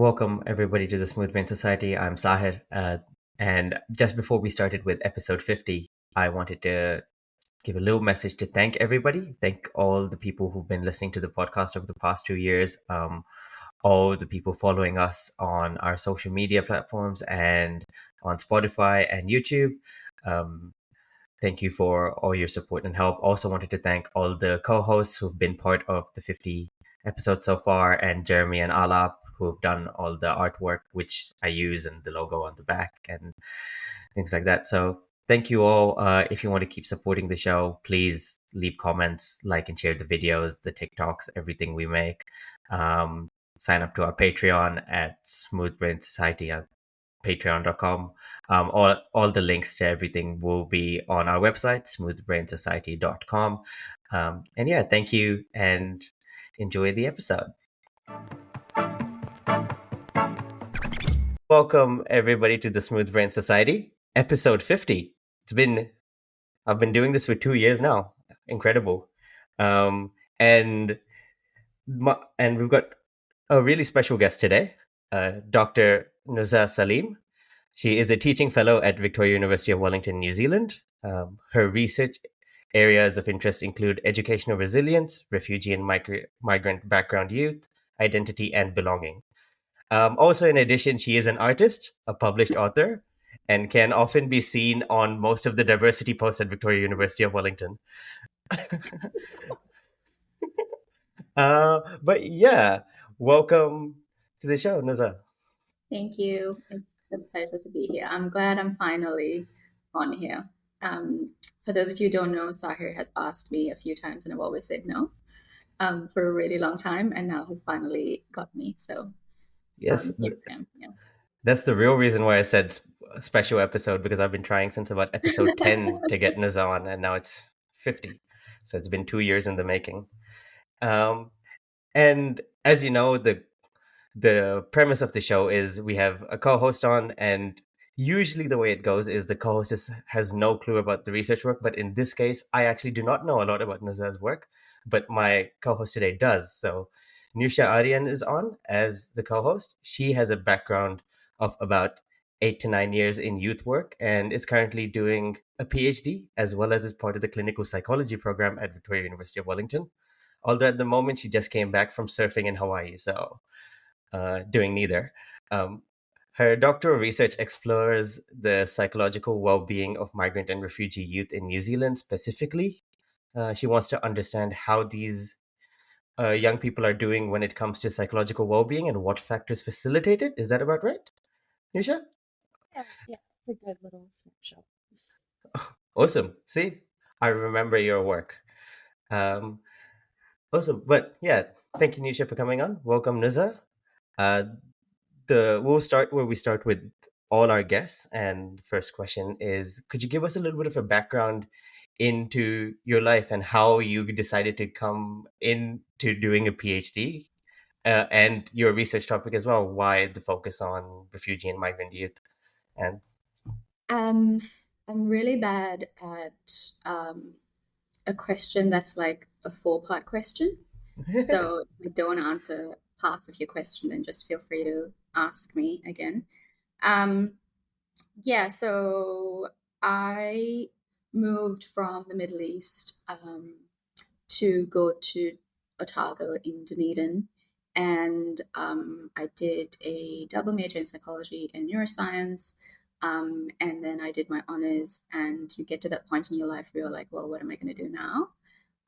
Welcome, everybody, to the Smooth Brain Society. I'm Sahir. And just before we started with episode 50, I wanted to give a little message to thank everybody. Thank all the people who've been listening to the podcast over the past 2 years, all the people following us on our social media platforms and on Spotify and YouTube. Thank you for all your support and help. Also wanted to thank all the co-hosts who've been part of the 50 episodes so far, and Jeremy and Alap, who've done all the artwork, which I use, and the logo on the back and things like that. So thank you all. If you want to keep supporting the show, please leave comments, like and share the videos, the TikToks, everything we make. Sign up to our Patreon at Smooth Brain Society at patreon.com. All the links to everything will be on our website, smoothbrainsociety.com. And yeah, thank you and enjoy the episode. Welcome everybody to the Smooth Brain Society, episode 50. I've been doing this for 2 years now. Incredible. And we've got a really special guest today, Dr. Nuzha Saleem. She is a teaching fellow at Victoria University of Wellington, New Zealand. Her research areas of interest include educational resilience, refugee and migrant background youth, identity, and belonging. Also, in addition, she is an artist, a published author, and can often be seen on most of the diversity posts at Victoria University of Wellington. But yeah, welcome to the show, Nuzha. Thank you. It's a pleasure to be here. I'm glad I'm finally on here. For those of you who don't know, Sahir has asked me a few times and I've always said no for a really long time, and now has finally got me. So Yes, here I am. Yeah. that's the real reason why I said special episode, because I've been trying since about episode 10 to get Nuzha on, and now it's 50. So it's been 2 years in the making. And as you know, the premise of the show is we have a co-host on, and usually the way it goes is the co-host has no clue about the research work, but in this case I actually do not know a lot about Nuzha's work, but my co-host today does. So Niusha Aryan is on as the co-host. She has a background of about 8 to 9 years in youth work and is currently doing a PhD, as well as part of the clinical psychology program at Victoria University of Wellington, although at the moment she just came back from surfing in Hawaii, so doing neither. Um, Her doctoral research explores the psychological well-being of migrant and refugee youth in New Zealand specifically. She wants to understand how these young people are doing when it comes to psychological well-being and what factors facilitate it. Is that about right, Nisha? Yeah, it's a good little snapshot. Awesome. See, I remember your work. Awesome. But yeah, thank you, Nisha, for coming on. Welcome, Nuzha. We'll start where we start with all our guests, and the first question is, could you give us a little bit of a background into your life and how you decided to come into doing a PhD, and your research topic as well, why the focus on refugee and migrant youth? And I'm really bad at a question that's like a 4-part question. So if I don't answer parts of your question, then just feel free to ask me again. Yeah, so I moved from the Middle East to go to Otago in Dunedin, and I did a double major in psychology and neuroscience. And then I did my honors, and you get to that point in your life where you're like, well, what am I going to do now?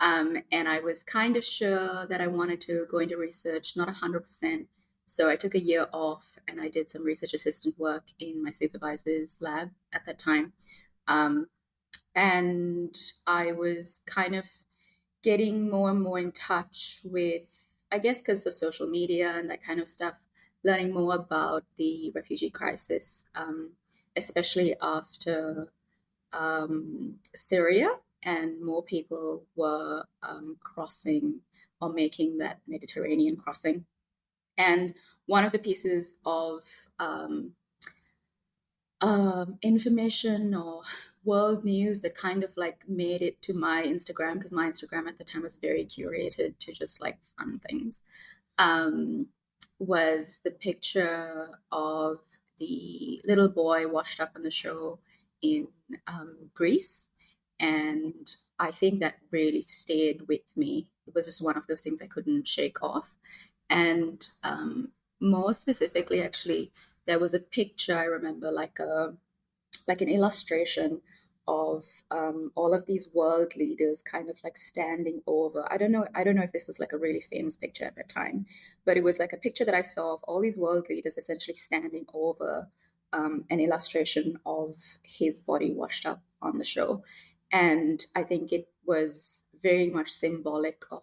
And I was kind of sure that I wanted to go into research, not 100%. So I took a year off and I did some research assistant work in my supervisor's lab at that time. And I was kind of getting more and more in touch with, I guess, because of social media and that kind of stuff, learning more about the refugee crisis, especially after Syria, and more people were crossing or making that Mediterranean crossing. And one of the pieces of information or world news that kind of like made it to my Instagram, because my Instagram at the time was very curated to just like fun things, was the picture of the little boy washed up on the show in Greece. And I think that really stayed with me. It was just one of those things I couldn't shake off. And more specifically, actually, there was a picture I remember, like an illustration of all of these world leaders kind of like standing over. I don't know if this was like a really famous picture at that time, but it was like a picture that I saw of all these world leaders essentially standing over an illustration of his body washed up on the show. And I think it was very much symbolic of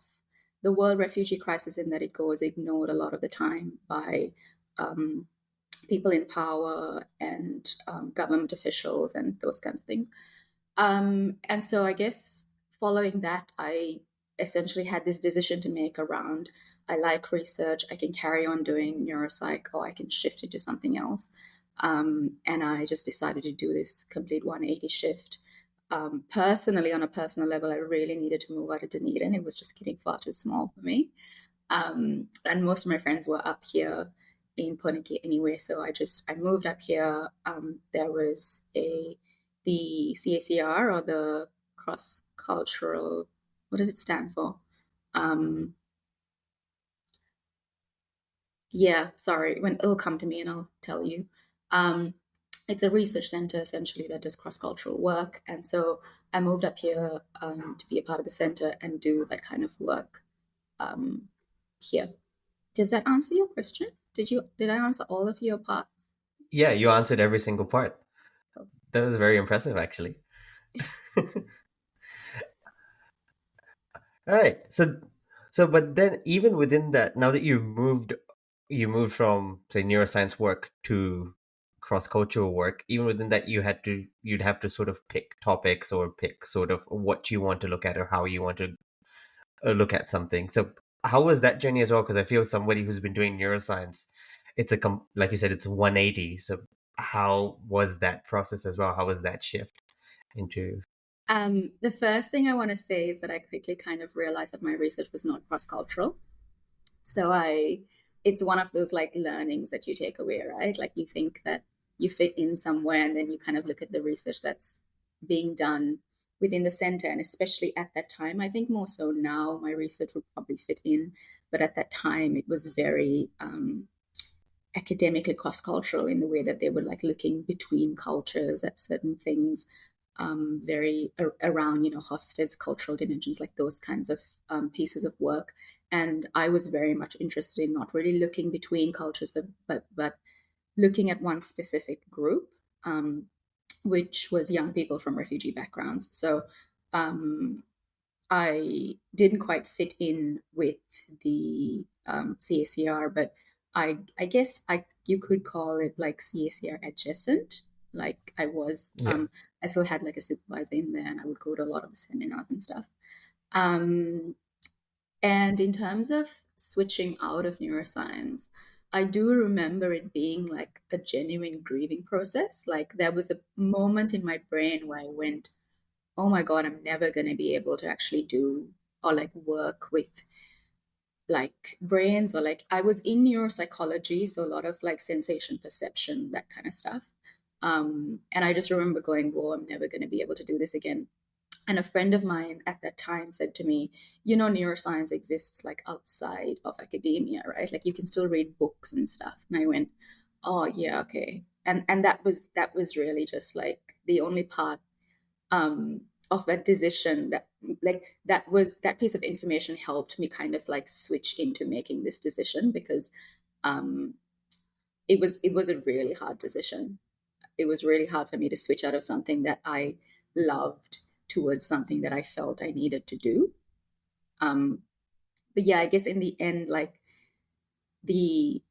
the world refugee crisis, in that it goes ignored a lot of the time by um, people in power and government officials and those kinds of things. And so I guess following that, I essentially had this decision to make around, I like research, I can carry on doing neuropsych, or I can shift into something else. And I just decided to do this complete 180 shift. Personally, on a personal level, I really needed to move out of Dunedin. It was just getting far too small for me. And most of my friends were up here in Punaki anyway, so I moved up here. There was the CACR, or the cross cultural, what does it stand for? Um, yeah, sorry, when it'll come to me and I'll tell you. Um, it's a research center essentially that does cross cultural work, and so I moved up here to be a part of the center and do that kind of work um, here. Does that answer your question? Did I answer all of your parts? Yeah, you answered every single part. Oh. That was very impressive, actually. All right. But then even within that, now that you moved from say neuroscience work to cross-cultural work, even within that, you'd have to sort of pick topics or pick sort of what you want to look at or how you want to look at something. So how was that journey as well? Because I feel somebody who's been doing neuroscience, like you said, it's 180. So how was that process as well? How was that shift into? The first thing I want to say is that I quickly kind of realized that my research was not cross cultural. So it's one of those like learnings that you take away, right? Like you think that you fit in somewhere, and then you kind of look at the research that's being done within the center. And especially at that time, I think more so now, my research would probably fit in. But at that time, it was very academically cross-cultural in the way that they were like looking between cultures at certain things, very around, Hofstede's cultural dimensions, like those kinds of pieces of work. And I was very much interested in not really looking between cultures, but looking at one specific group, which was young people from refugee backgrounds. So um, I didn't quite fit in with the CACR, but I guess you could call it like CACR adjacent. Like Yeah. I still had like a supervisor in there, and I would go to a lot of the seminars and stuff. Um, and in terms of switching out of neuroscience, I do remember it being like a genuine grieving process. Like there was a moment in my brain where I went, oh my God, I'm never going to be able to actually do or like work with like brains, or like I was in neuropsychology, so a lot of like sensation perception, that kind of stuff. And I just remember going, whoa, I'm never going to be able to do this again. And a friend of mine at that time said to me, neuroscience exists like outside of academia, right? Like you can still read books and stuff. And I went, oh yeah, okay. And that was really just like the only part of that decision, that piece of information helped me kind of like switch into making this decision, because um, it was a really hard decision. It was really hard for me to switch out of something that I loved towards something that I felt I needed to do. Um, but yeah, I guess in the end, like the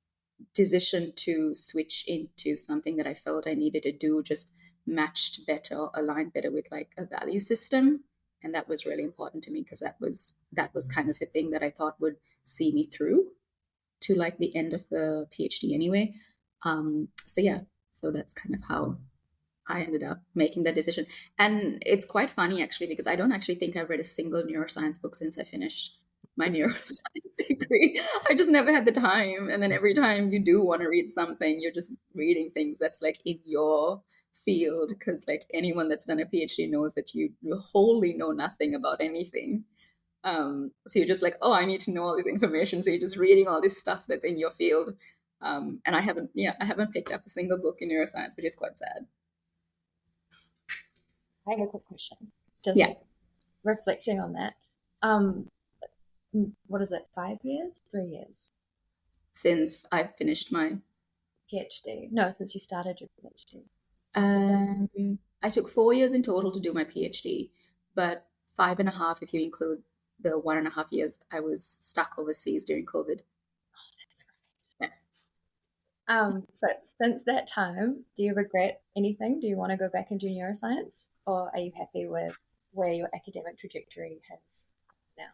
decision to switch into something that I felt I needed to do just matched better, aligned better with like a value system. And that was really important to me, because that was kind of the thing that I thought would see me through to like the end of the PhD anyway. So yeah, so that's kind of how I ended up making that decision. And it's quite funny actually, because I don't actually think I've read a single neuroscience book since I finished. my neuroscience degree. I just never had the time. And then every time you do want to read something, you're just reading things that's like in your field, because like anyone that's done a PhD knows that you wholly know nothing about anything. So you're just like, oh, I need to know all this information. So you're just reading all this stuff that's in your field. And I haven't picked up a single book in neuroscience, which is quite sad. I have a quick question. Just Yeah. reflecting on that. What is it? 5 years? 3 years? Since I've finished my PhD? No, since you started your PhD. I took 4 years in total to do my PhD, but 5.5 if you include the 1.5 years I was stuck overseas during COVID. Oh, that's right. So since that time, do you regret anything? Do you want to go back and do neuroscience, or are you happy with where your academic trajectory has now?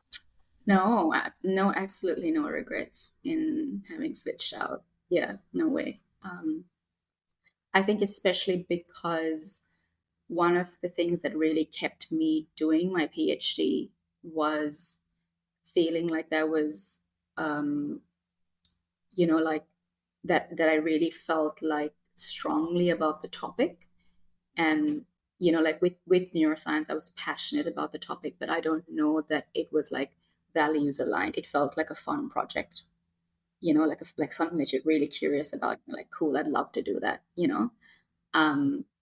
No, absolutely no regrets in having switched out. Yeah, no way. I think especially because one of the things that really kept me doing my PhD was feeling like there was, um, like that I really felt like strongly about the topic. And, like with neuroscience, I was passionate about the topic, but I don't know that it was like values aligned. It felt like a fun project, like something that you're really curious about. Like, cool, I'd love to do that.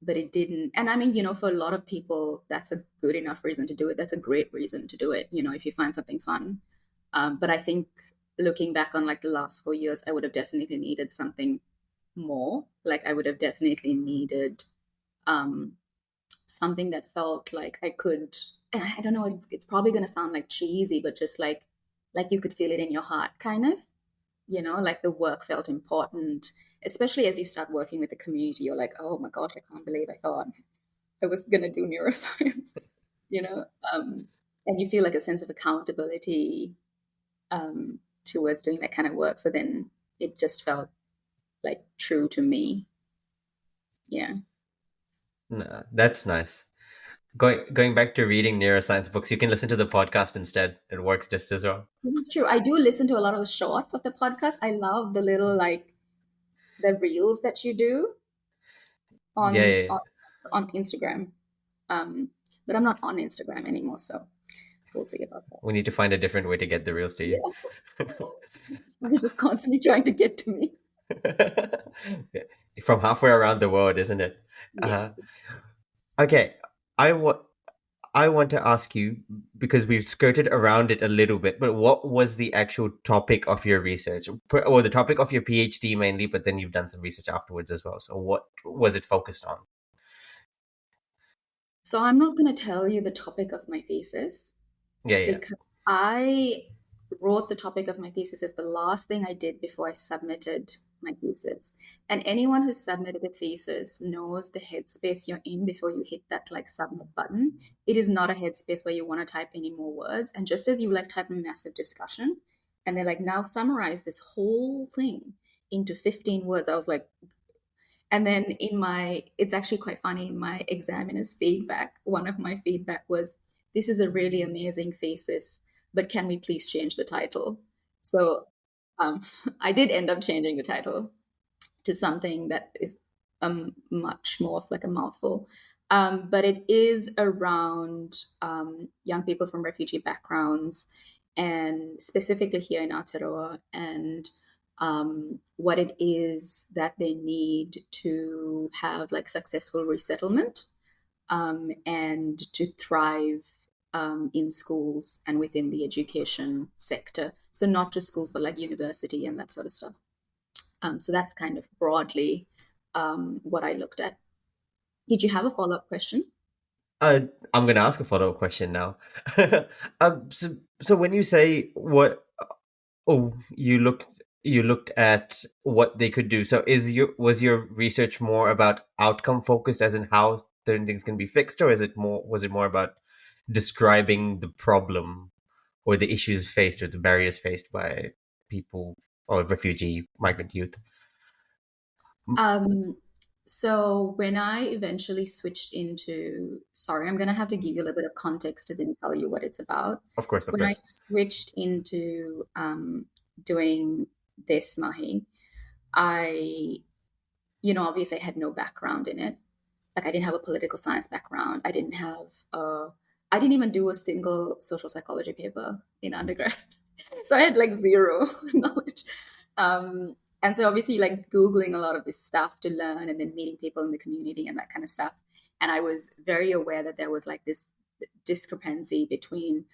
But it didn't. And I mean, for a lot of people, that's a good enough reason to do it. That's a great reason to do it, if you find something fun. But I think looking back on like the last 4 years, I would have definitely needed something more. Like I would have definitely needed um, something that felt like I could, and I don't know, it's probably going to sound like cheesy, but just like you could feel it in your heart, kind of, like the work felt important, especially as you start working with the community. You're like, oh my gosh, I can't believe I thought I was going to do neuroscience, you know, and you feel like a sense of accountability towards doing that kind of work. So then it just felt like true to me. Yeah. No, that's nice. Going back to reading neuroscience books, you can listen to the podcast instead. It works just as well. This is true. I do listen to a lot of the shorts of the podcast. I love the little like the reels that you do Yeah, on yeah, yeah. on, on Instagram. But I'm not on Instagram anymore, so we'll see about that. We need to find a different way to get the reels to you. Yeah. You're just constantly trying to get to me. Yeah. From halfway around the world, isn't it? Uh, Yes. okay, I want I want to ask you, because we've skirted around it a little bit, but what was the actual topic of your research? Or the topic of your PhD mainly, but then you've done some research afterwards as well. So what was it focused on? So I'm not going to tell you the topic of my thesis Yeah, yeah. because I wrote the topic of my thesis as the last thing I did before I submitted my thesis. And anyone who submitted a thesis knows the headspace you're in before you hit that like submit button. It is not a headspace where you want to type any more words. And just as you like type a massive discussion and they're like, now summarize this whole thing into 15 words, I was like, and then it's actually quite funny, in my examiner's feedback, one of my feedback was, this is a really amazing thesis, but can we please change the title? So I did end up changing the title to something that is much more of like a mouthful. But it is around young people from refugee backgrounds, and specifically here in Aotearoa, and what it is that they need to have like successful resettlement, and to thrive in schools and within the education sector. So not just schools, but like university and that sort of stuff. So that's kind of broadly what I looked at. Did you have a follow-up question? I'm going to ask a follow-up question now. So when you say you looked at what they could do. So was your research more about outcome focused, as in how certain things can be fixed, or was it more about describing the problem or the issues faced or the barriers faced by people or refugee migrant youth? Um, So when I eventually switched into, sorry, I'm going to have to give you a little bit of context to then tell you what it's about. Of course, of When I course. switched into doing this Mahi, I, obviously I had no background in it. Like I didn't have a political science background. I didn't even do a single social psychology paper in undergrad. So I had like zero knowledge. And so obviously like Googling a lot of this stuff to learn and then meeting people in the community and that kind of stuff. And I was very aware that there was like this discrepancy between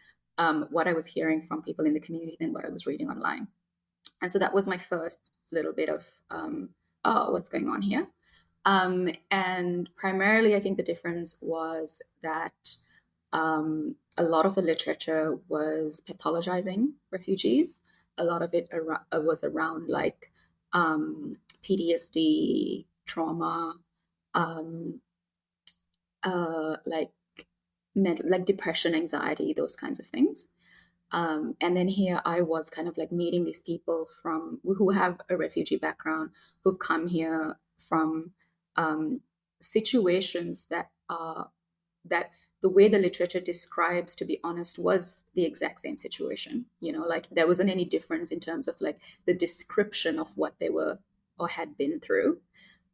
what I was hearing from people in the community and what I was reading online. And so that was my first little bit of, oh, what's going on here? And primarily, I think the difference was that a lot of the literature was pathologizing refugees. A lot of it was around like PTSD, trauma, um, like like depression, anxiety, those kinds of things. And then here I was kind of like meeting these people from who have a refugee background, who've come here from um, situations that are that the way the literature describes, to be honest, was the exact same situation. Like there wasn't any difference in terms of like the description of what they were or had been through.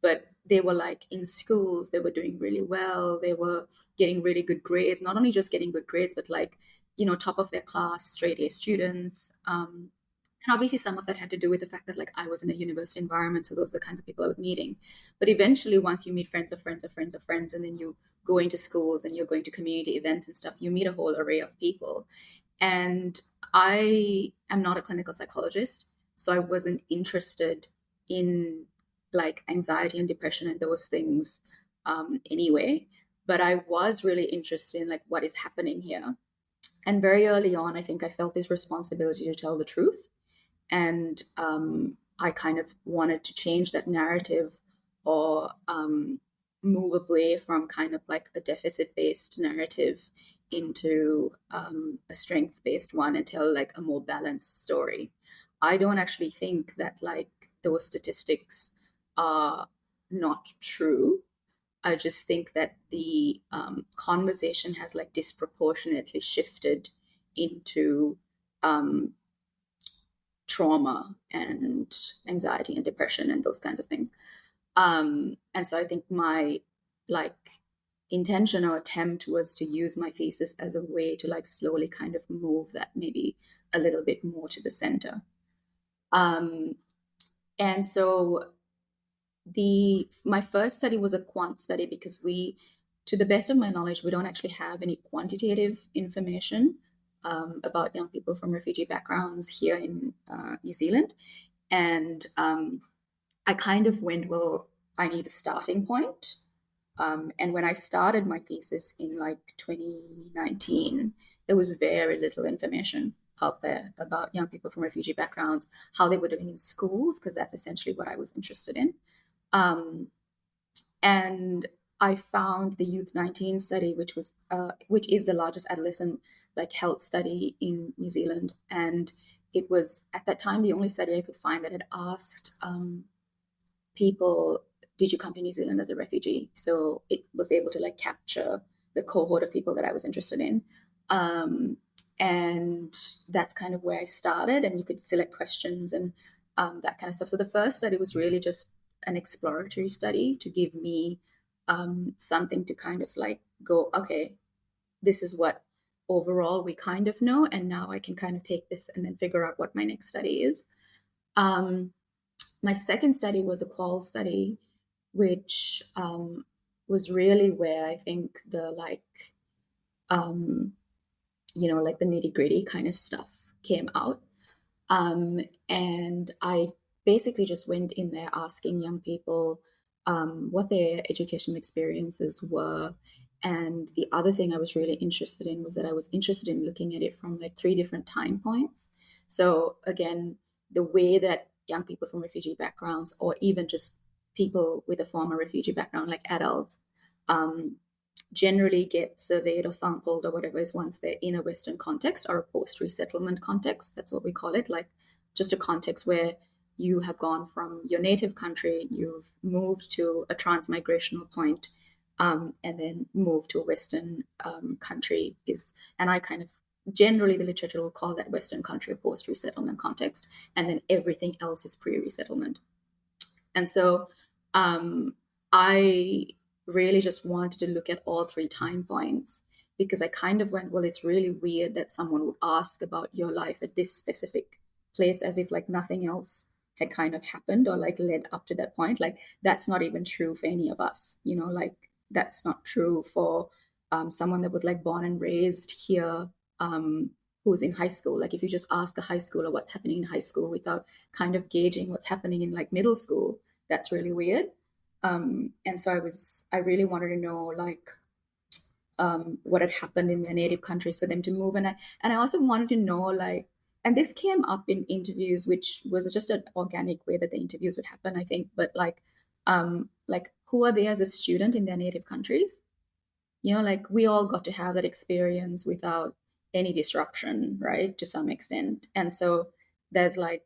But they were like in schools, they were doing really well, they were getting really good grades, not only just getting good grades, but like, top of their class, straight A students. And obviously some of that had to do with the fact that like I was in a university environment, so those are the kinds of people I was meeting. But eventually once you meet friends of friends of friends of friends, and then you go into schools and you're going to community events and stuff, you meet a whole array of people. And I am not a clinical psychologist, so I wasn't interested in like anxiety and depression and those things anyway. But I was really interested in like what is happening here. And very early on, I think I felt this responsibility to tell the truth. And I kind of wanted to change that narrative, or move away from kind of like a deficit based narrative into a strengths based one and tell like a more balanced story. I don't actually think that like those statistics are not true. I just think that the conversation has like disproportionately shifted into um, trauma and anxiety and depression and those kinds of things. And so I think my like intention or attempt was to use my thesis as a way to like slowly kind of move that maybe a little bit more to the center. Um, and so my first study was a quant study because to the best of my knowledge, we don't actually have any quantitative information about young people from refugee backgrounds here in New Zealand. And I kind of went, well, I need a starting point. And when I started my thesis in like 2019, there was very little information out there about young people from refugee backgrounds, how they were doing in schools, because that's essentially what I was interested in. Um, and I found the Youth 19 study, which is the largest adolescent like health study in New Zealand, and it was at that time the only study I could find that had asked people, "Did you come to New Zealand as a refugee?" So it was able to like capture the cohort of people that I was interested in. And that's kind of where I started, and you could select questions and that kind of stuff. So the first study was really just an exploratory study to give me something to kind of like go, okay, this is what overall we kind of know, and now I can kind of take this and then figure out what my next study is. My second study was a qual study, which was really where I think the like like the nitty gritty kind of stuff came out. And I basically just went in there asking young people what their educational experiences were. And the other thing I was really interested in was that I was interested in looking at it from like 3 different time points. So again, the way that young people from refugee backgrounds, or even just people with a former refugee background, like adults, um, generally get surveyed or sampled or whatever is once they're in a Western context or a post resettlement context. That's what we call it, like just a context where you have gone from your native country, you've moved to a transmigrational point, and then moved to a Western country and I kind of generally the literature will call that Western country a post-resettlement context, and then everything else is pre-resettlement. And so I really just wanted to look at all three time points, because I kind of went, well, it's really weird that someone would ask about your life at this specific place as if like nothing else had kind of happened or like led up to that point. Like that's not even true for any of us, like that's not true for someone that was like born and raised here, who's in high school. Like if you just ask a high schooler what's happening in high school without kind of gauging what's happening in like middle school, that's really weird. And so I really wanted to know like what had happened in their native countries for them to move. And I also wanted to know like, and this came up in interviews, which was just an organic way that the interviews would happen, I think. But like who are they as a student in their native countries? Like we all got to have that experience without any disruption, right? To some extent. And so there's like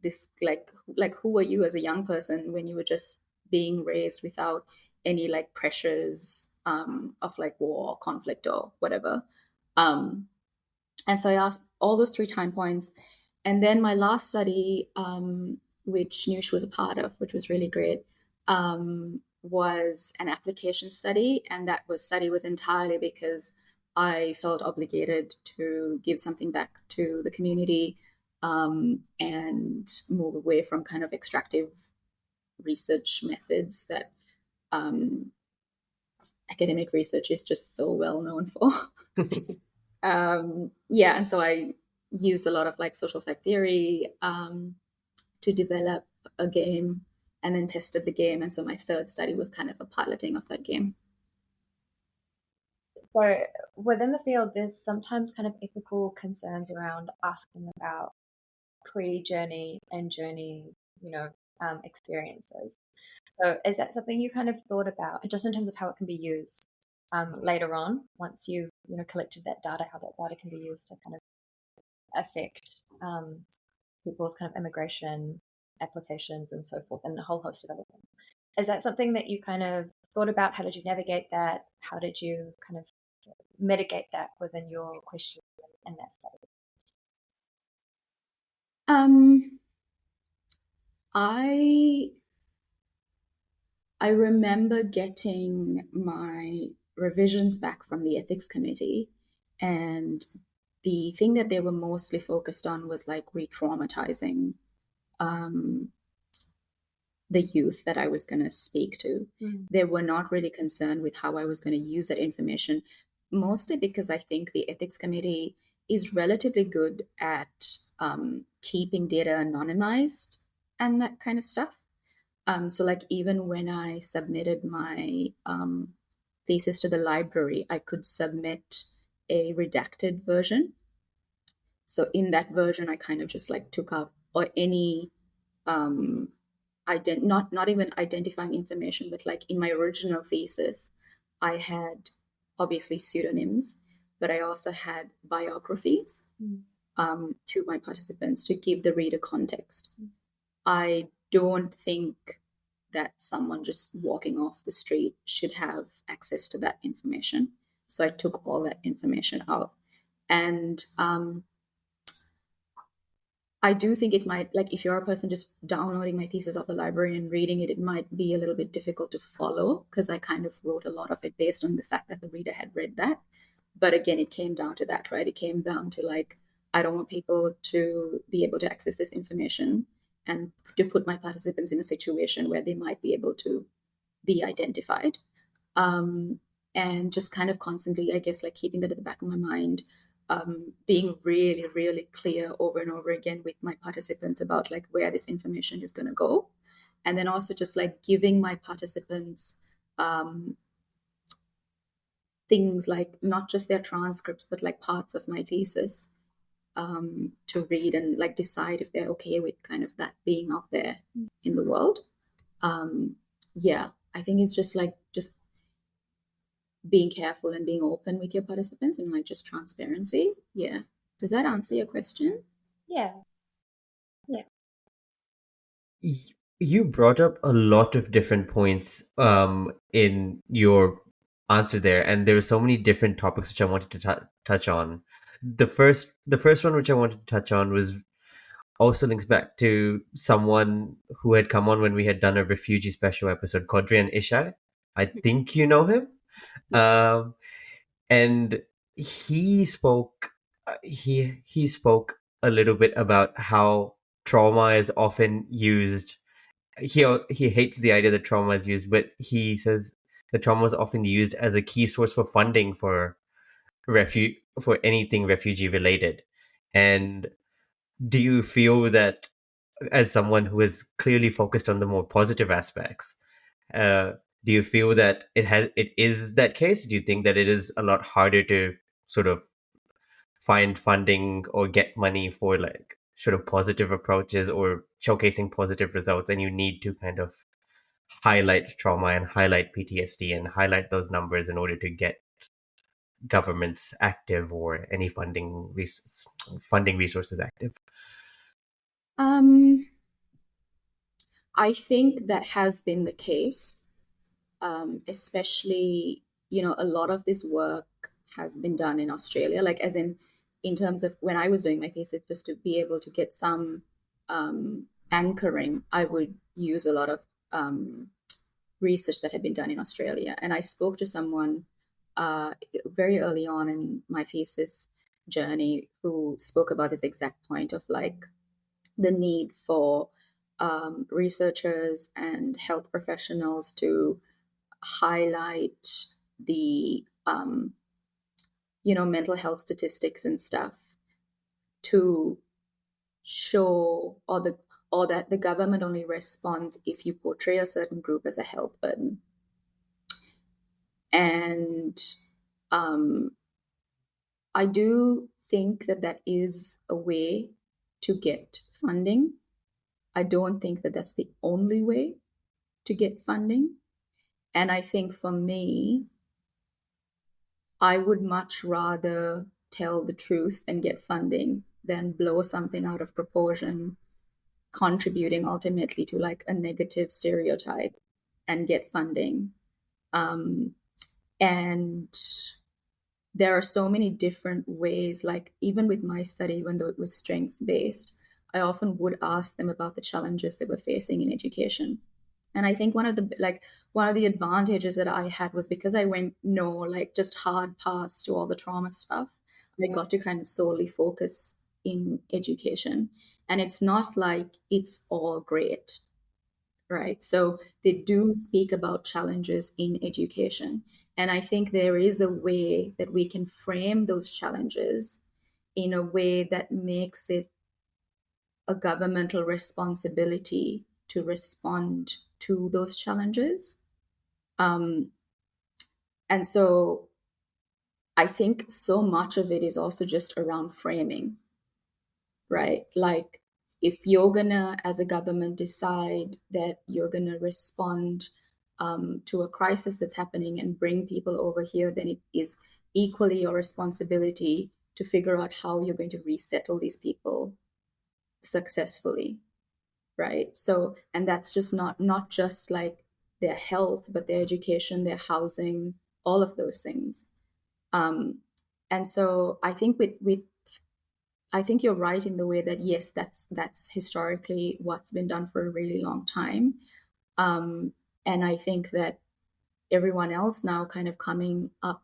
this, like who were you as a young person when you were just being raised without any like pressures of like war, conflict, or whatever. And so I asked all those three time points. And then my last study, which Niusha was a part of, which was really great, was an application study. And that study was entirely because I felt obligated to give something back to the community and move away from kind of extractive research methods that academic research is just so well known for. And so I used a lot of like social psych theory to develop a game, and then tested the game. And so my third study was kind of a piloting of that game. So within the field, there's sometimes kind of ethical concerns around asking about pre-journey and journey, experiences. So is that something you kind of thought about, just in terms of how it can be used later on, once you've collected that data, how that data can be used to kind of affect people's kind of immigration applications and so forth, and a whole host of other things? Is that something that you kind of thought about? How did you navigate that? How did you kind of mitigate that within your question in that study? I remember getting my revisions back from the ethics committee, and the thing that they were mostly focused on was like re-traumatizing the youth that I was going to speak to. They were not really concerned with how I was going to use that information, mostly because I think the ethics committee is relatively good at keeping data anonymized and that kind of stuff. So like even when I submitted my thesis to the library, I could submit a redacted version. So in that version, I kind of just like took out or any not even identifying information, but like in my original thesis, I had obviously pseudonyms, but I also had biographies to my participants to give the reader context. I don't think that someone just walking off the street should have access to that information. So I took all that information out. And I do think it might, like if you're a person just downloading my thesis off the library and reading it, it might be a little bit difficult to follow, because I kind of wrote a lot of it based on the fact that the reader had read that. But again, it came down to that, right? It came down to like, I don't want people to be able to access this information and to put my participants in a situation where they might be able to be identified. And just kind of constantly, I guess, like keeping that at the back of my mind, being really, really clear over and over again with my participants about like where this information is going to go. And then also just like giving my participants things like not just their transcripts, but like parts of my thesis to read and like decide if they're okay with kind of that being out there in the world. I think it's just being careful and being open with your participants and like just transparency. Yeah. Does that answer your question? Yeah. You brought up a lot of different points in your answer there, and there were so many different topics which I wanted to touch on. The first one which I wanted to touch on was also links back to someone who had come on when we had done a refugee special episode, Kodrian Ishai. I think you know him. Um, and he spoke he spoke a little bit about how trauma is often used. He hates the idea that trauma is used, but he says that trauma is often used as a key source for funding for for anything refugee related. And do you feel that, as someone who is clearly focused on the more positive aspects, uh, do you feel that it is that case? Do you think that it is a lot harder to sort of find funding or get money for like sort of positive approaches or showcasing positive results, and you need to kind of highlight trauma and highlight PTSD and highlight those numbers in order to get governments active or any funding resources active? Um, I think that has been the case, especially, a lot of this work has been done in Australia, like as in terms of when I was doing my thesis, just to be able to get some anchoring, I would use a lot of research that had been done in Australia. And I spoke to someone very early on in my thesis journey who spoke about this exact point of like the need for researchers and health professionals to highlight the mental health statistics and stuff to show or that the government only responds if you portray a certain group as a health burden. And I do think that that is a way to get funding. I don't think that that's the only way to get funding. And I think for me, I would much rather tell the truth and get funding than blow something out of proportion, contributing ultimately to like a negative stereotype and get funding. And there are so many different ways, like even with my study, even though it was strengths based, I often would ask them about the challenges they were facing in education. And I think one of the advantages that I had was because I went no like just hard pass to all the trauma stuff, I got to kind of solely focus in education. And it's not like it's all great, right? So they do speak about challenges in education. And I think there is a way that we can frame those challenges in a way that makes it a governmental responsibility to respond to those challenges. Um, and so I think so much of it is also just around framing, right? Like if you're gonna, as a government, decide that you're gonna respond to a crisis that's happening and bring people over here, then it is equally your responsibility to figure out how you're going to resettle these people successfully, right? So, and that's just not just like their health, but their education, their housing, all of those things. Um, and so I think with I think you're right in the way that yes, that's historically what's been done for a really long time. Um, and I think that everyone else now kind of coming up,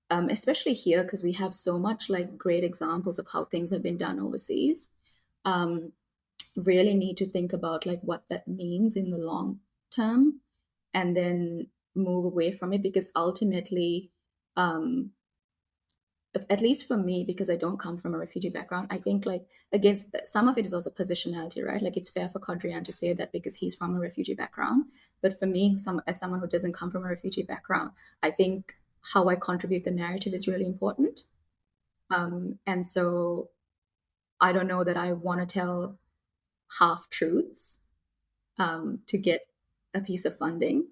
especially here, because we have so much like great examples of how things have been done overseas, um, really need to think about like what that means in the long term and then move away from it because ultimately at least for me, because I don't come from a refugee background, I think like against some of it is also positionality, right? Like it's fair for Kodrian to say that because he's from a refugee background, but for me, as someone who doesn't come from a refugee background, I think how I contribute the narrative is really important. And so I don't know that I want to tell half truths to get a piece of funding.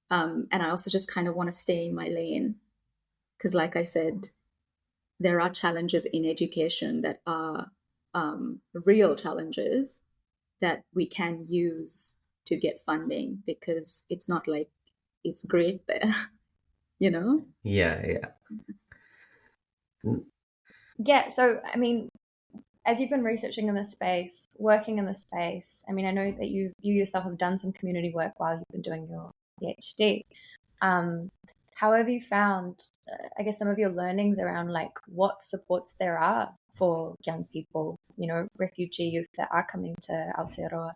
And I also just kind of want to stay in my lane because, like I said, there are challenges in education that are real challenges that we can use to get funding, because it's not like it's great there, you know? Yeah, yeah. Yeah, so I mean, as you've been researching in this space, working in this space, I mean, I know that you yourself have done some community work while you've been doing your PhD. How have you found, I guess, some of your learnings around like what supports there are for young people, you know, refugee youth that are coming to Aotearoa?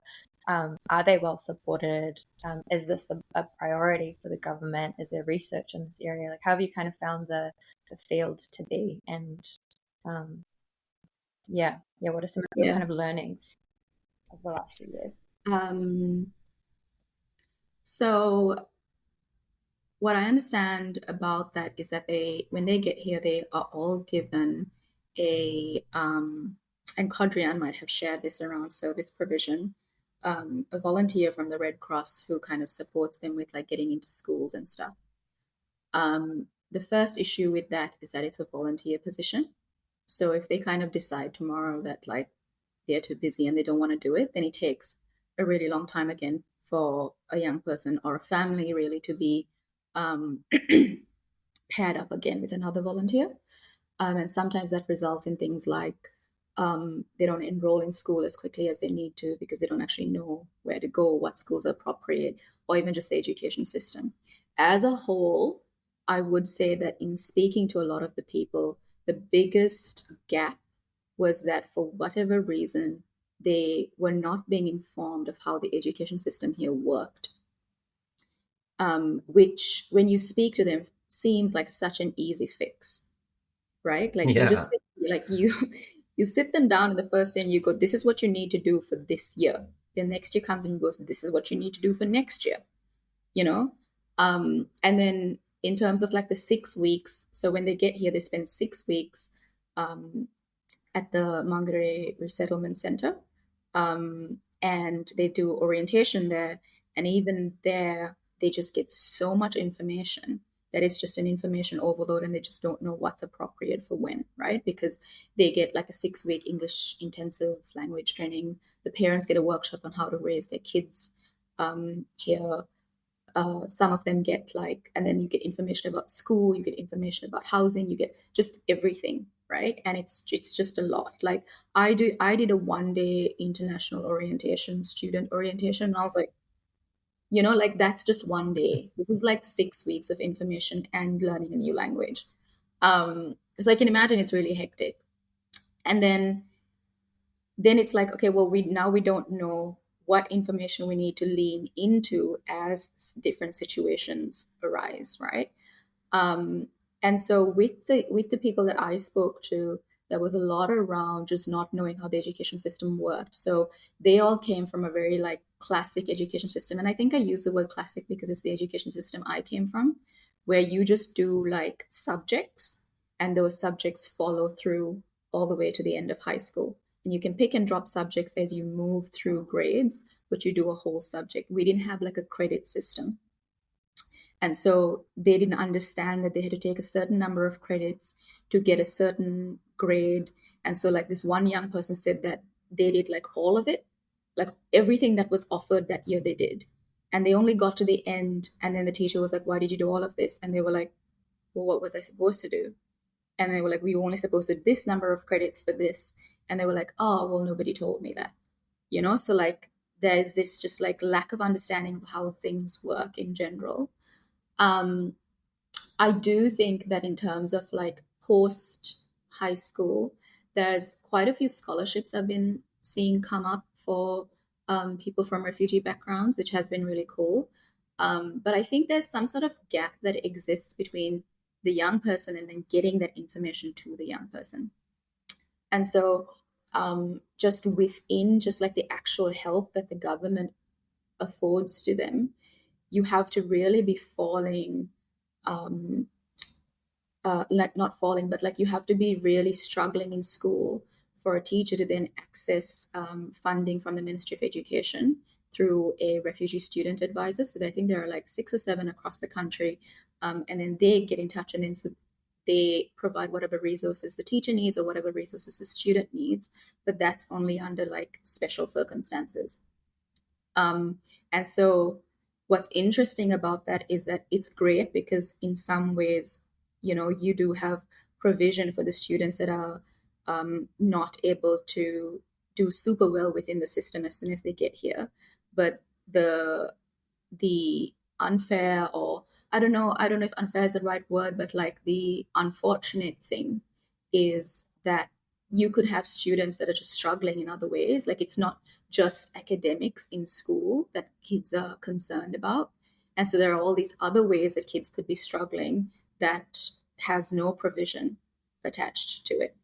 Are they well supported? Is this a priority for the government? Is there research in this area? Like, how have you kind of found the field to be? And um, yeah, what are some of your Yeah. kind of learnings of the last few years? So what I understand about that is that when they get here, they are all given and Kodrian might have shared this around service provision, a volunteer from the Red Cross who kind of supports them with like getting into schools and stuff. The first issue with that is that it's a volunteer position. So if they kind of decide tomorrow that like they're too busy and they don't want to do it, then it takes a really long time again for a young person or a family really to be um, paired up again with another volunteer. And sometimes that results in things like they don't enroll in school as quickly as they need to because they don't actually know where to go, what schools are appropriate, or even just the education system. As a whole, I would say that in speaking to a lot of the people, the biggest gap was that for whatever reason, they were not being informed of how the education system here worked, which, when you speak to them, seems like such an easy fix, right? Like you Yeah. just sit, like you sit them down in the first day and you go, this is what you need to do for this year. The next year comes and goes, this is what you need to do for next year, you know? And then in terms of like the 6 weeks, so when they get here, they spend 6 weeks um, at the Mangere Resettlement Center. And they do orientation there. And even there, they just get so much information that it's just an information overload and they just don't know what's appropriate for when, right? Because they get like a 6 week English intensive language training. The parents get a workshop on how to raise their kids here. Some of them get like, and then you get information about school, you get information about housing, you get just everything, right? And it's just a lot. Like I did a 1 day international orientation, student orientation, and I was like, like that's just 1 day. This is like 6 weeks of information and learning a new language. So I can imagine it's really hectic. And then it's like, okay, well, we don't know what information we need to lean into as different situations arise, right? um, and so with the people that I spoke to, there was a lot around just not knowing how the education system worked. So they all came from a very like classic education system, and I think I use the word classic because it's the education system I came from, where you just do like subjects, and those subjects follow through all the way to the end of high school. And you can pick and drop subjects as you move through grades, but you do a whole subject. We didn't have like a credit system. And so they didn't understand that they had to take a certain number of credits to get a certain grade. And so, like, this one young person said that they did like all of it, like everything that was offered that year, they did. And they only got to the end. And then the teacher was like, "Why did you do all of this?" And they were like, "Well, what was I supposed to do?" And they were like, "We were only supposed to do this number of credits for this." And they were like, "Oh, well, nobody told me that." So, like, there's this just like lack of understanding of how things work in general. Um, I do think that in terms of like post high school, there's quite a few scholarships I've been seeing come up for people from refugee backgrounds, which has been really cool. But I think there's some sort of gap that exists between the young person and then getting that information to the young person. And so, just within just like the actual help that the government affords to them, you have to really be falling um, like not falling, but like you have to be really struggling in school for a teacher to then access funding from the Ministry of Education through a refugee student advisor. So I think there are like 6 or 7 across the country, and then they get in touch, and then they provide whatever resources the teacher needs or whatever resources the student needs, but that's only under like special circumstances. And so what's interesting about that is that it's great because in some ways, you do have provision for the students that are not able to do super well within the system as soon as they get here. But the unfair, or I don't know if unfair is the right word, but like the unfortunate thing is that you could have students that are just struggling in other ways. Like it's not just academics in school that kids are concerned about. And so there are all these other ways that kids could be struggling that has no provision attached to it.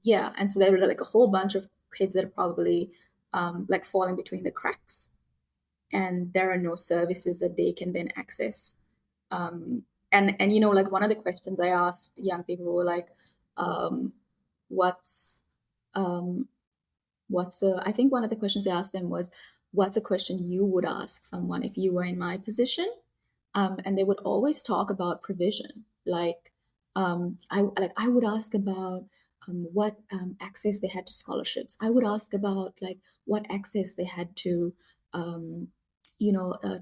Yeah, and so there are like a whole bunch of kids that are probably like falling between the cracks, and there are no services that they can then access. And like one of the questions I asked young people were like, what's I think one of the questions I asked them was, what's a question you would ask someone if you were in my position? And they would always talk about provision. Like I would ask about what access they had to scholarships. I would ask about like what access they had to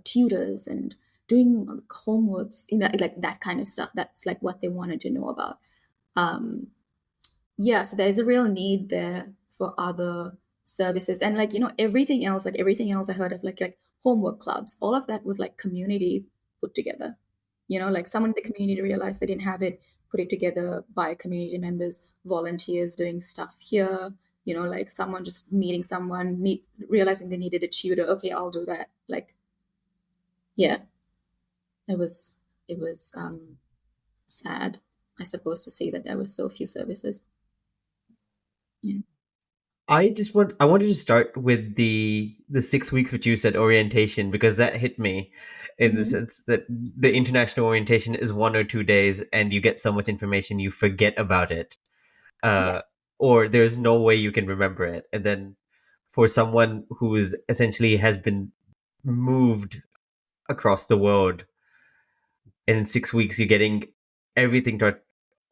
tutors and doing homeworks, like that kind of stuff. That's like what they wanted to know about. Yeah, so there's a real need there for other services, and like everything else, I heard of like homework clubs, all of that was like community put together. Like someone in the community realized they didn't have it, put it together by community members, volunteers doing stuff here. Like someone just meeting someone, realizing they needed a tutor. Okay, I'll do that. Like, yeah, it was sad, I suppose, to see that there was so few services. Yeah. I wanted to start with the 6 weeks which you said orientation, because that hit me in the Mhm. sense that the international orientation is 1 or 2 days and you get so much information you forget about it. Yeah. Or there's no way you can remember it. And then for someone who is essentially has been moved across the world, and in 6 weeks you're getting everything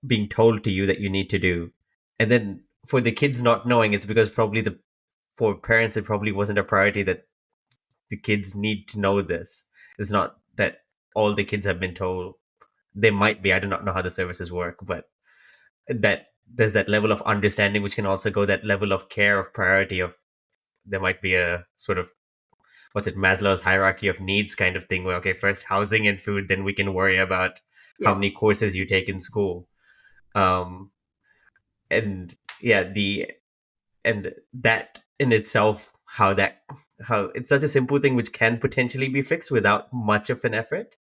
being told to you that you need to do. And then for the kids not knowing, it's because probably for parents it probably wasn't a priority that the kids need to know this. It's not that all the kids have been told. They might be, I do not know how the services work, but that there's that level of understanding which can also go that level of care, of priority, of there might be a sort of Maslow's hierarchy of needs kind of thing, where okay, first housing and food, then we can worry about how Yeah. many courses you take in school. um and yeah, and that in itself, how it's such a simple thing which can potentially be fixed without much of an effort,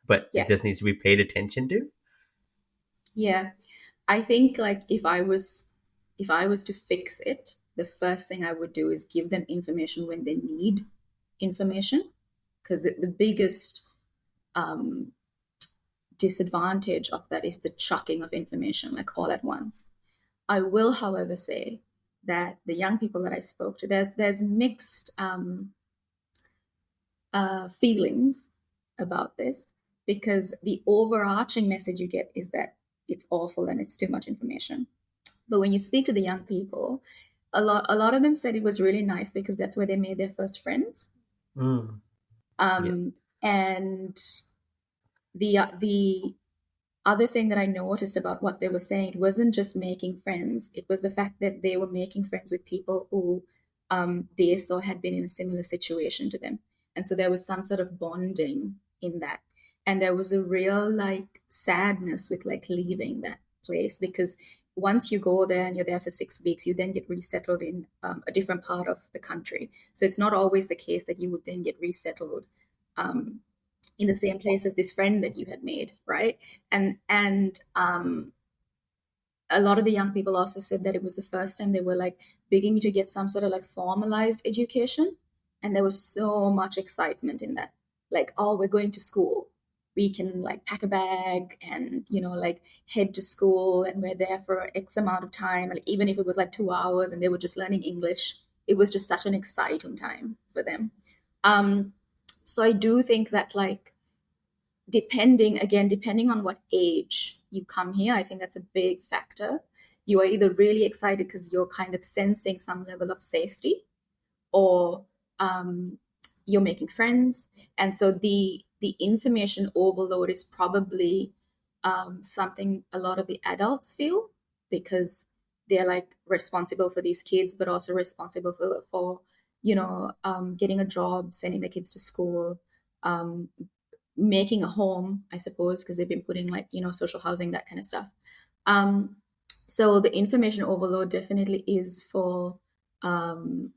but it Yeah. just needs to be paid attention to. Yeah. I think like if I was to fix it, the first thing I would do is give them information when they need information, because the biggest um, disadvantage of that is the chucking of information like all at once. I will, however, say that the young people that I spoke to, there's mixed feelings about this, because the overarching message you get is that it's awful and it's too much information. But when you speak to the young people, a lot of them said it was really nice because that's where they made their first friends. Mm. Yeah. And the other thing that I noticed about what they were saying, it wasn't just making friends. It was the fact that they were making friends with people who they saw had been in a similar situation to them. And so there was some sort of bonding in that. And there was a real like sadness with like leaving that place, because once you go there and you're there for 6 weeks, you then get resettled in a different part of the country. So it's not always the case that you would then get resettled um, in the same place as this friend that you had made, right? And a lot of the young people also said that it was the first time they were like beginning to get some sort of like formalized education, and there was so much excitement in that. Like, oh, we're going to school. We can like pack a bag and like head to school, and we're there for X amount of time. Like even if it was like 2 hours and they were just learning English, it was just such an exciting time for them. So I do think that like depending on what age you come here, I think that's a big factor. You are either really excited because you're kind of sensing some level of safety, or you're making friends. And so the information overload is probably something a lot of the adults feel, because they're like responsible for these kids, but also responsible for getting a job, sending the kids to school, um, making a home, I suppose, because they've been putting like, social housing, that kind of stuff. Um, so the information overload definitely is for um,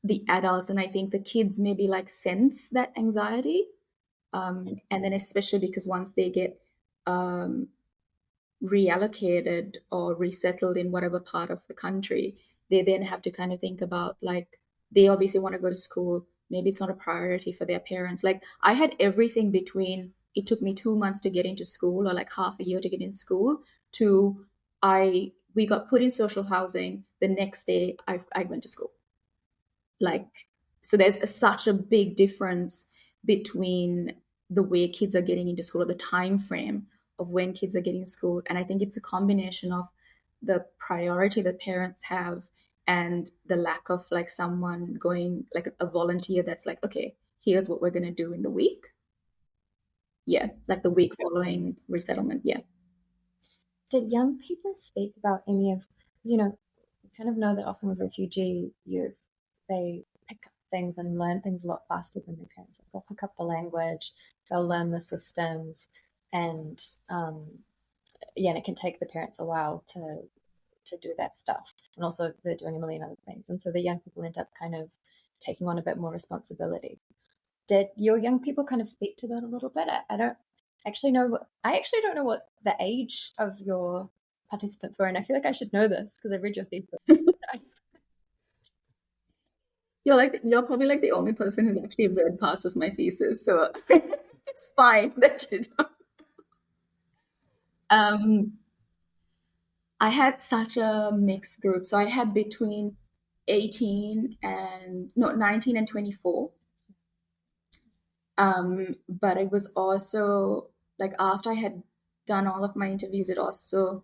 the adults, and I think the kids maybe like sense that anxiety, and then especially because once they get um, reallocated or resettled in whatever part of the country, they then have to kind of think about, like, they obviously want to go to school. Maybe it's not a priority for their parents. Like, I had everything between it took me 2 months to get into school, or like half a year to get in school, to we got put in social housing. The next day, I went to school. Like, so there's such a big difference between the way kids are getting into school, or the time frame of when kids are getting to school. And I think it's a combination of the priority that parents have, and the lack of like someone going, like a volunteer that's like, okay, here's what we're going to do in the week. Yeah, like the week following resettlement. Yeah. Did young people speak about any of, because you kind of know that often with refugee youth, they pick up things and learn things a lot faster than their parents. Like they'll pick up the language, they'll learn the systems, and and it can take the parents a while to do that stuff. And also they're doing a million other things. And so the young people end up kind of taking on a bit more responsibility. Did your young people kind of speak to that a little bit? I don't actually know. I actually don't know what the age of your participants were, and I feel like I should know this because I read your thesis. You're probably like the only person who's actually read parts of my thesis, so it's fine that you don't. I had such a mixed group. So I had between 19 and 24. But it was also like, after I had done all of my interviews, it also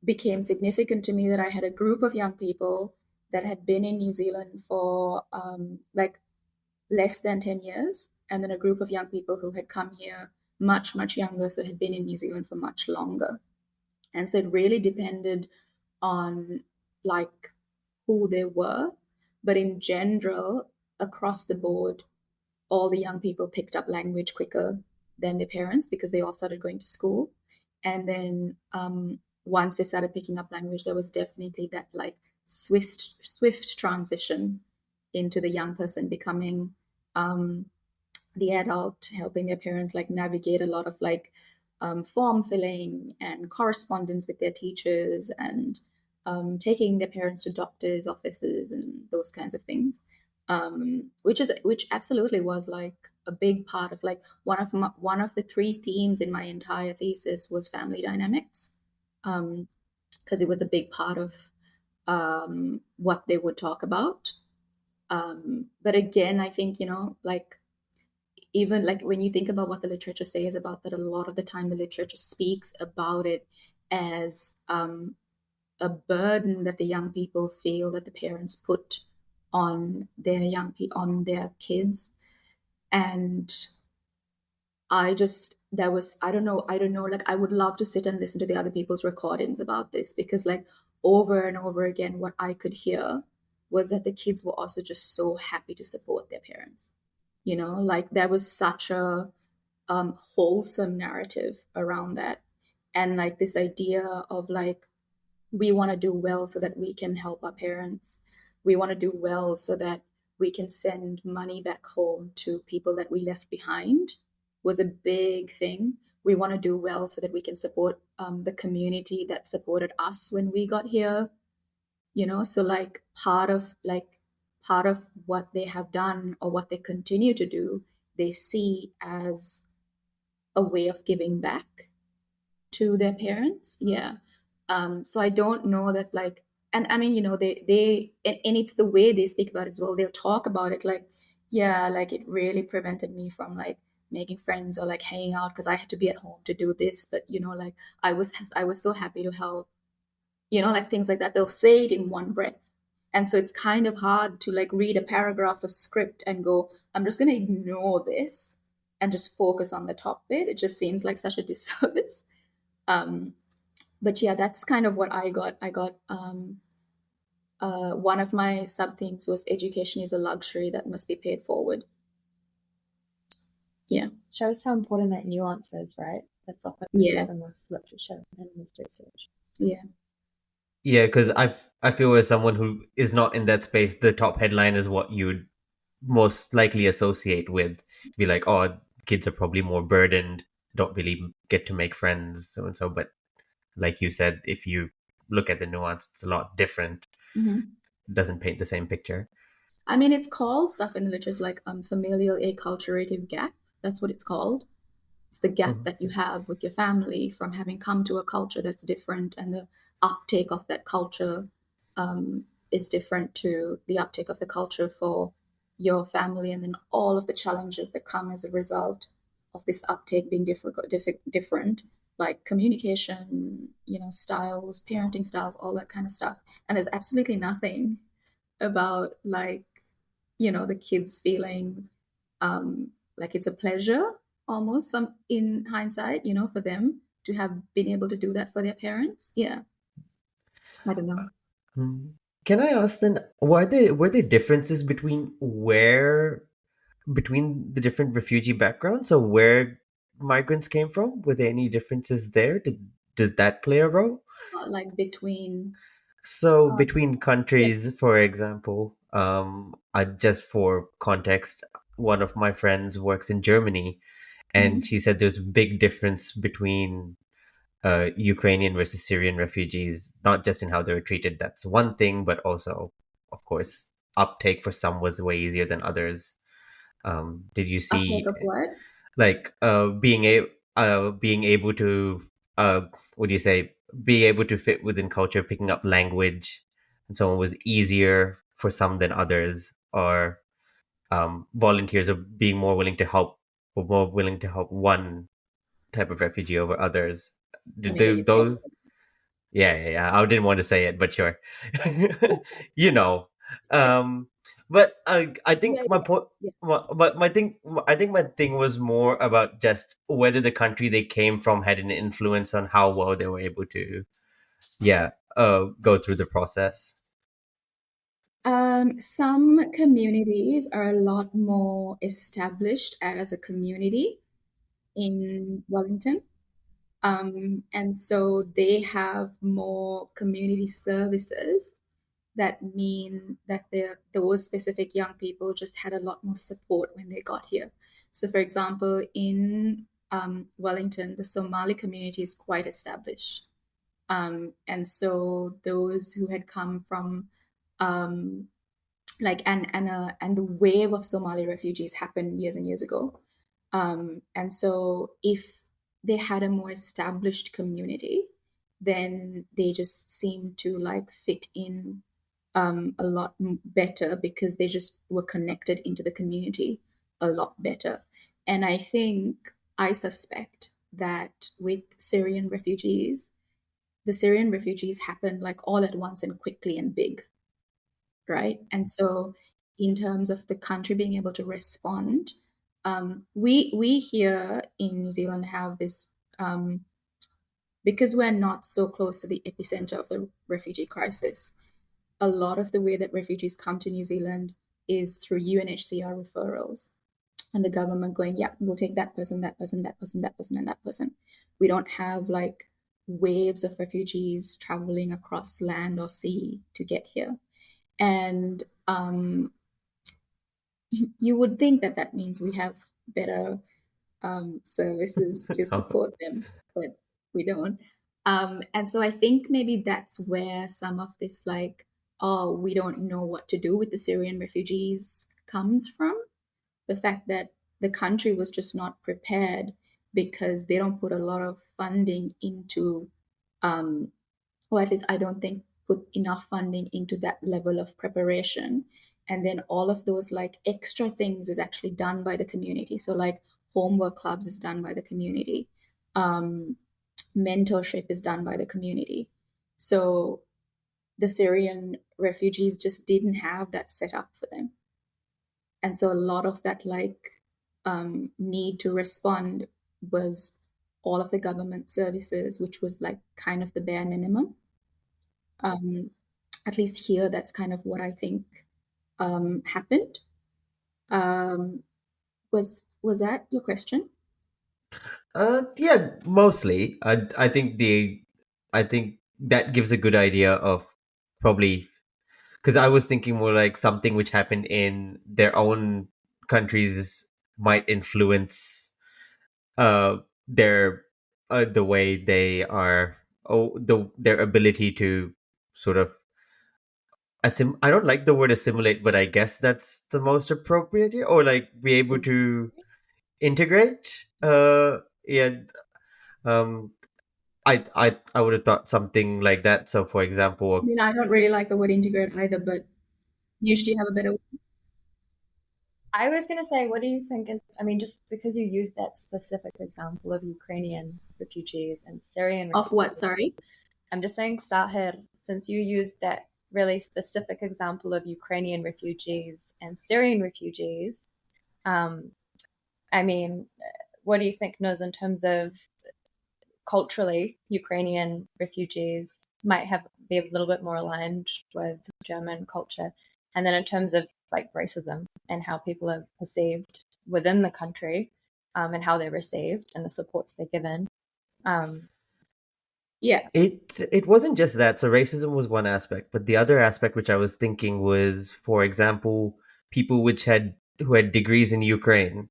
became significant to me that I had a group of young people that had been in New Zealand for like less than 10 years, and then a group of young people who had come here much, much younger, so had been in New Zealand for much longer. And so it really depended on like who they were. But in general, across the board, all the young people picked up language quicker than their parents, because they all started going to school. And then once they started picking up language, there was definitely that like swift transition into the young person becoming the adult, helping their parents like navigate a lot of like form filling and correspondence with their teachers, and taking their parents to doctors' offices and those kinds of things, which absolutely was like a big part of like one of the three themes in my entire thesis was family dynamics, because it was a big part of what they would talk about. But again, I think, like, even like when you think about what the literature says about that, a lot of the time the literature speaks about it as a burden that the young people feel that the parents put on on their kids. And I don't know, like, I would love to sit and listen to the other people's recordings about this, because like over and over again what I could hear was that the kids were also just so happy to support their parents. Like, there was such a wholesome narrative around that, and like this idea of like, we want to do well so that we can help our parents. We want to do well so that we can send money back home to people that we left behind, was a big thing. We want to do well so that we can support the community that supported us when we got here. So like part of what they have done, or what they continue to do, they see as a way of giving back to their parents. Yeah. So I don't know that, like, and I mean, and it's the way they speak about it as well. They'll talk about it like, yeah, like, it really prevented me from like making friends or like hanging out because I had to be at home to do this. But like I was so happy to help, like things like that. They'll say it in one breath. And so it's kind of hard to like read a paragraph of script and go, I'm just going to ignore this and just focus on the top bit. It just seems like such a disservice. Um, but yeah, that's kind of what I got. One of my sub themes was education is a luxury that must be paid forward. Yeah. Shows how important that nuance is, right? That's often Yeah. in this literature and in this research. Yeah. Yeah, because I feel as someone who is not in that space, the top headline is what you'd most likely associate with. Be like, oh, kids are probably more burdened, don't really get to make friends, so and so. But like you said, if you look at the nuance, it's a lot different. Mm-hmm. It doesn't paint the same picture. I mean, it's called stuff in the literature like familial acculturative gap. That's what it's called. It's the gap that you have with your family from having come to a culture that's different, and the uptake of that culture is different to the uptake of the culture for your family, and then all of the challenges that come as a result of this uptake being different, like communication, styles, parenting styles, all that kind of stuff. And there's absolutely nothing about like the kids feeling like it's a pleasure almost some in hindsight for them to have been able to do that for their parents. Yeah, I don't know. Can I ask then, were there differences between the different refugee backgrounds, so where migrants came from? Were there any differences there? Does that play a role? Like between So uh, between yeah. countries, for example, just for context, one of my friends works in Germany, and Mhm. she said there's a big difference between Ukrainian versus Syrian refugees, not just in how they were treated. That's one thing, but also, of course, uptake for some was way easier than others. Did you Uptake see of what? like being able to what do you say, being able to fit within culture, picking up language and so on was easier for some than others, or volunteers are being more willing to help, or more willing to help one type of refugee over others? Let Did me get you those? connected. Yeah. I didn't want to say it, but sure. you know. Um, but I Yeah, think my yeah, point, yeah. but my thing, I think my thing was more about just whether the country they came from had an influence on how well they were able to, go through the process. Some communities are a lot more established as a community in Wellington. And so they have more community services that mean that those specific young people just had a lot more support when they got here. So, for example, in Wellington, the Somali community is quite established. And so those who had come from um, like and the wave of Somali refugees happened years and years ago. And so if they had a more established community, then they just seemed to like fit in a lot better because they just were connected into the community a lot better. And I suspect that with Syrian refugees, the Syrian refugees happened like all at once and quickly and big, right? And so, in terms of the country being able to respond, we here in New Zealand have this because we're not so close to the epicenter of the refugee crisis. A lot of the way that refugees come to New Zealand is through UNHCR referrals, and the government going, "Yeah, we'll take that person, that person, that person, that person, and that person." We don't have like waves of refugees traveling across land or sea to get here. And you would think that that means we have better services to support them, but we don't. And so I think maybe that's where some of this, like, oh, we don't know what to do with the Syrian refugees comes from. The fact that the country was just not prepared because they don't put a lot of funding into um, or at least I don't think put enough funding into that level of preparation. And then all of those like extra things is actually done by the community. So like homework clubs is done by the community. Mentorship is done by the community. So the Syrian refugees just didn't have that set up for them. And so a lot of that need to respond was all of the government services, which was like kind of the bare minimum. At least here, that's kind of what I think happened. Was that your question? Yeah, mostly. I think that gives a good idea of probably, because I was thinking more like something which happened in their own countries might influence uh their the way they are, their ability to sort of I don't like the word assimilate, but I guess that's the most appropriate here, or like be able to integrate. Yeah. Um, I would have thought something like that. So, for I example, mean, I don't really like the word integrate either, but usually you have a better I was going to say, what do you think? I mean, just because you used that specific example of Ukrainian refugees and Syrian of what? refugees, Sorry. I'm just saying, Sahir, since you used that really specific example of Ukrainian refugees and Syrian refugees, um, I mean, what do you think, Nuz, in terms of culturally, Ukrainian refugees might have be a little bit more aligned with German culture, and then in terms of like racism and how people are perceived within the country, and how they're received and the supports they're given. Um, Yeah. it wasn't just that. So, racism was one aspect, but the other aspect which I was thinking was, for example, people who had degrees in Ukraine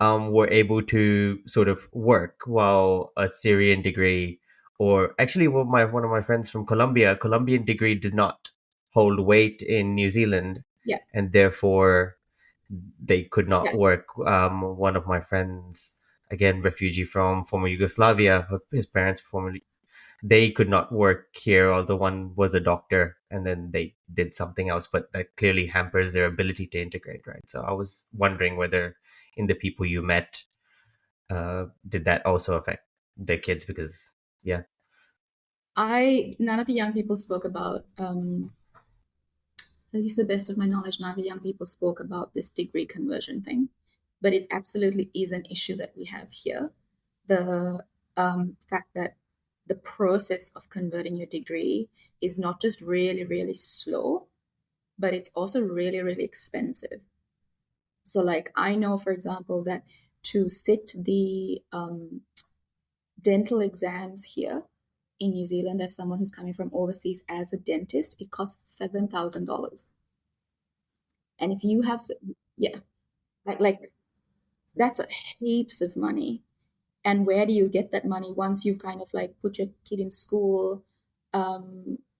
were able to sort of work, while a Syrian degree, or actually, one of my friends from Colombia, a Colombian degree did not hold weight in New Zealand, Yeah. and therefore they could not Yeah. work. One of my friends, again, refugee from former Yugoslavia, his parents formerly, they could not work here, although one was a doctor and then they did something else, but that clearly hampers their ability to integrate, right? So I was wondering whether in the people you met, did that also affect their kids? Because, yeah. None of the young people spoke about, at least to the best of my knowledge, none of the young people spoke about this degree conversion thing, but it absolutely is an issue that we have here. The fact that the process of converting your degree is not just really, really slow, but it's also really, really expensive. So, like, I know, for example, that to sit the dental exams here in New Zealand as someone who's coming from overseas as a dentist, it costs $7,000. And if you have, yeah, like that's a heaps of money. And where do you get that money once you've kind of like put your kid in school?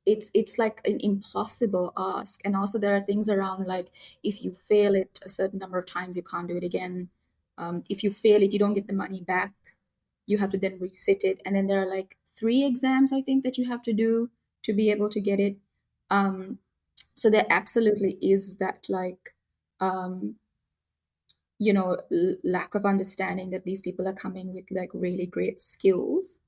It's like an impossible ask. And also there are things around like if you fail it a certain number of times, you can't do it again. If you fail it, you don't get the money back. You have to then resit it. And then there are like 3 exams, I think, that you have to do to be able to get it. So there absolutely is that like um, lack of understanding that these people are coming with like really great skills,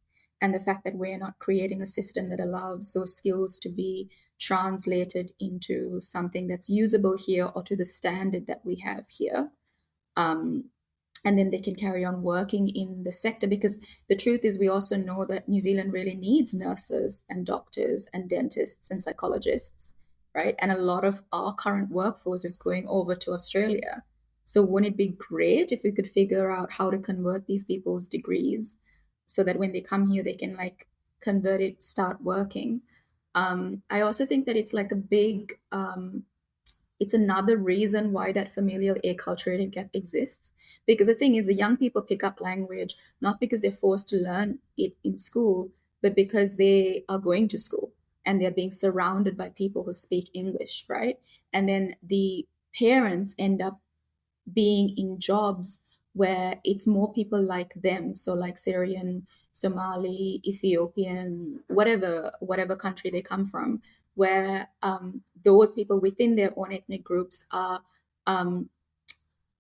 and the fact that we're not creating a system that allows those skills to be translated into something that's usable here or to the standard that we have here. um, and then they can carry on working in the sector, because the truth is we also know that New Zealand really needs nurses and doctors and dentists and psychologists, right? And a lot of our current workforce is going over to Australia. So wouldn't it be great if we could figure out how to convert these people's degrees so that when they come here they can like convert it, start working? I also think that it's another reason why that familial acculturated gap exists. Because the thing is, the young people pick up language not because they're forced to learn it in school, but because they are going to school and they're being surrounded by people who speak English, right? And then the parents end up being in jobs where it's more people like them, so like Syrian, Somali, Ethiopian, whatever country they come from, where those people within their own ethnic groups are um,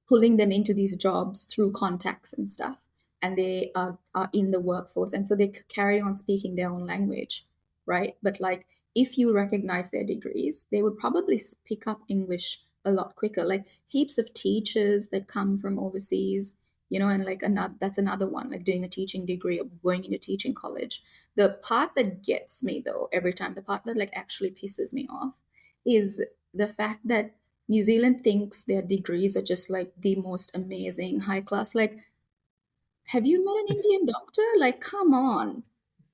pulling them into these jobs through contacts and stuff, and they are in the workforce, and so they carry on speaking their own language, right? But like, if you recognize their degrees, they would probably pick up English a lot quicker. Like heaps of teachers that come from overseas, and like another, that's another one, like doing a teaching degree or going into teaching college. The part that gets me though every time, the part that like actually pisses me off, is the fact that New Zealand thinks their degrees are just like the most amazing high class. Like, have you met an Indian doctor? Like, come on.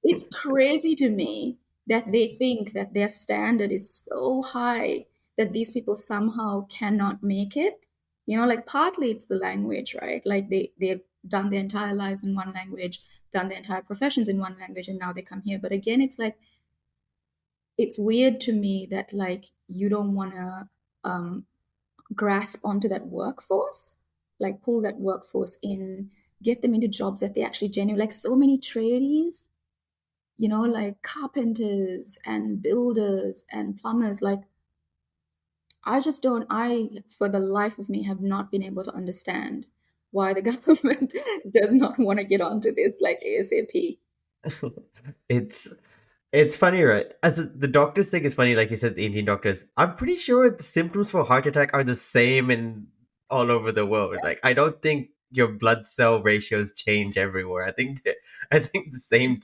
It's crazy to me that they think that their standard is so high that these people somehow cannot make it. Like partly it's the language, right? Like they've done their entire lives in one language, done their entire professions in one language, and now they come here. But again, it's like, it's weird to me that like you don't want to grasp onto that workforce, like pull that workforce in, get them into jobs that they actually genuinely like. So many tradies, like carpenters and builders and plumbers. Like, I for the life of me have not been able to understand why the government does not want to get onto this like ASAP. It's it's funny, right? As the doctors think it's funny, like you said, the Indian doctors. I'm pretty sure the symptoms for heart attack are the same in all over the world. Like, I don't think your blood cell ratios change everywhere. I think the same.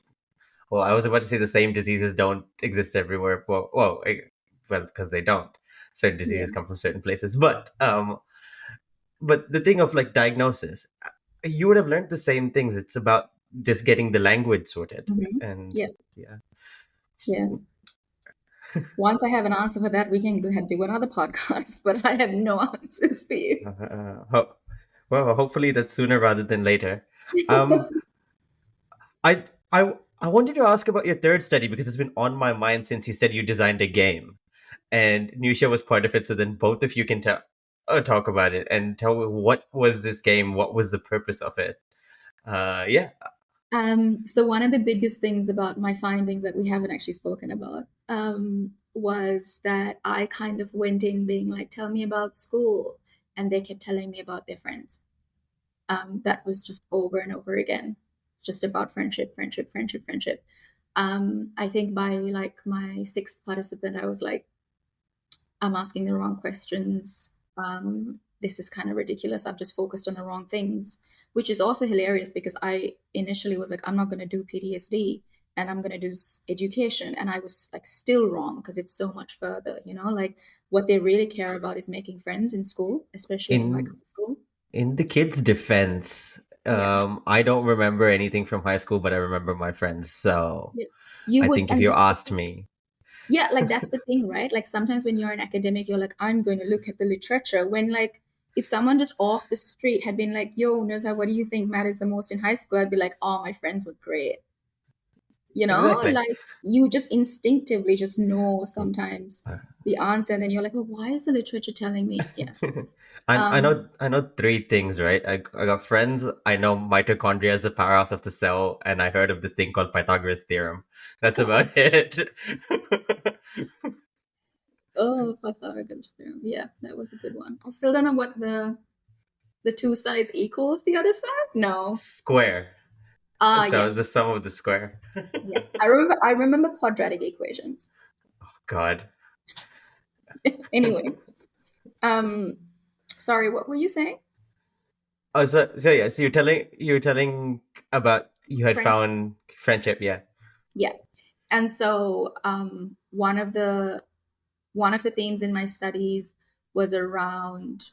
Well, I was about to say the same diseases don't exist everywhere. Well, because they don't. Certain Yeah. diseases come from certain places, but the thing of like diagnosis, you would have learned the same things. It's about just getting the language sorted, and Yeah. yeah. Yeah. Once I have an answer for that, we can go ahead and do another podcast, but I have no answers for you. Well, hopefully that's sooner rather than later. Um, I I wanted to ask about your third study because it's been on my mind since you said you designed a game, and Niusha was part of it. So then both of you can talk about it and tell me, what was this game? What was the purpose of it? Yeah. So one of the biggest things about my findings that we haven't actually spoken about was that I kind of went in being like, tell me about school. And they kept telling me about their friends. That was just over and over again, just about friendship, friendship, friendship, friendship. I think by like my sixth participant, I was like, I'm asking the wrong questions. This is kind of ridiculous. I've just focused on the wrong things, which is also hilarious because I initially was like, I'm not going to do PTSD and I'm going to do education. And I was like still wrong because it's so much further, like what they really care about is making friends in school, especially in like In high school. in the kids' defense, Yeah. I don't remember anything from high school, but I remember my friends. So Yeah. You I would, think if and you that's the asked thing. me, Yeah, like that's the thing, right? Like sometimes when you're an academic, you're like, I'm going to look at the literature. When like if someone just off the street had been like, yo, Nuzha, what do you think matters the most in high school? I'd be like, oh, my friends were great. exactly. Like you just instinctively just know sometimes the answer, and then you're like, well, why is the literature telling me? Yeah. Um, I know three things, right? I got friends. I know mitochondria is the powerhouse of the cell, and I heard of this thing called Pythagoras theorem. That's about it. oh, Pythagoras theorem. Yeah, that was a good one. I still don't know what the two sides equals the other side. No. Square. So Yeah. it's the sum of the square. Yeah. I remember quadratic equations. God. Anyway, um, sorry, what were you saying? Oh, so yeah. So you're telling about you had Friendship. found friendship. Yeah. Yeah. And so one of the themes in my studies was around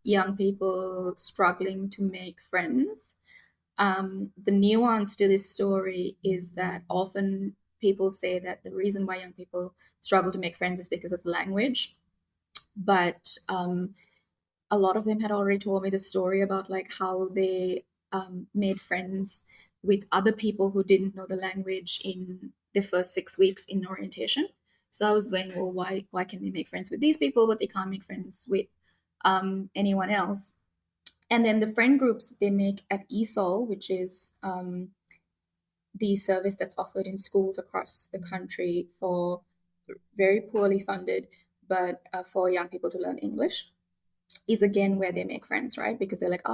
young people struggling to make friends. The nuance to this story is that often people say that the reason why young people struggle to make friends is because of language, but a lot of them had already told me the story about like how they made friends with other people who didn't know the language in the first 6 weeks in orientation. So I was going, well, why can they make friends with these people, but they can't make friends with anyone else? And then the friend groups that they make at ESOL, which is the service that's offered in schools across the country for very poorly funded, but for young people to learn English. is again where they make friends, right? Because they're like,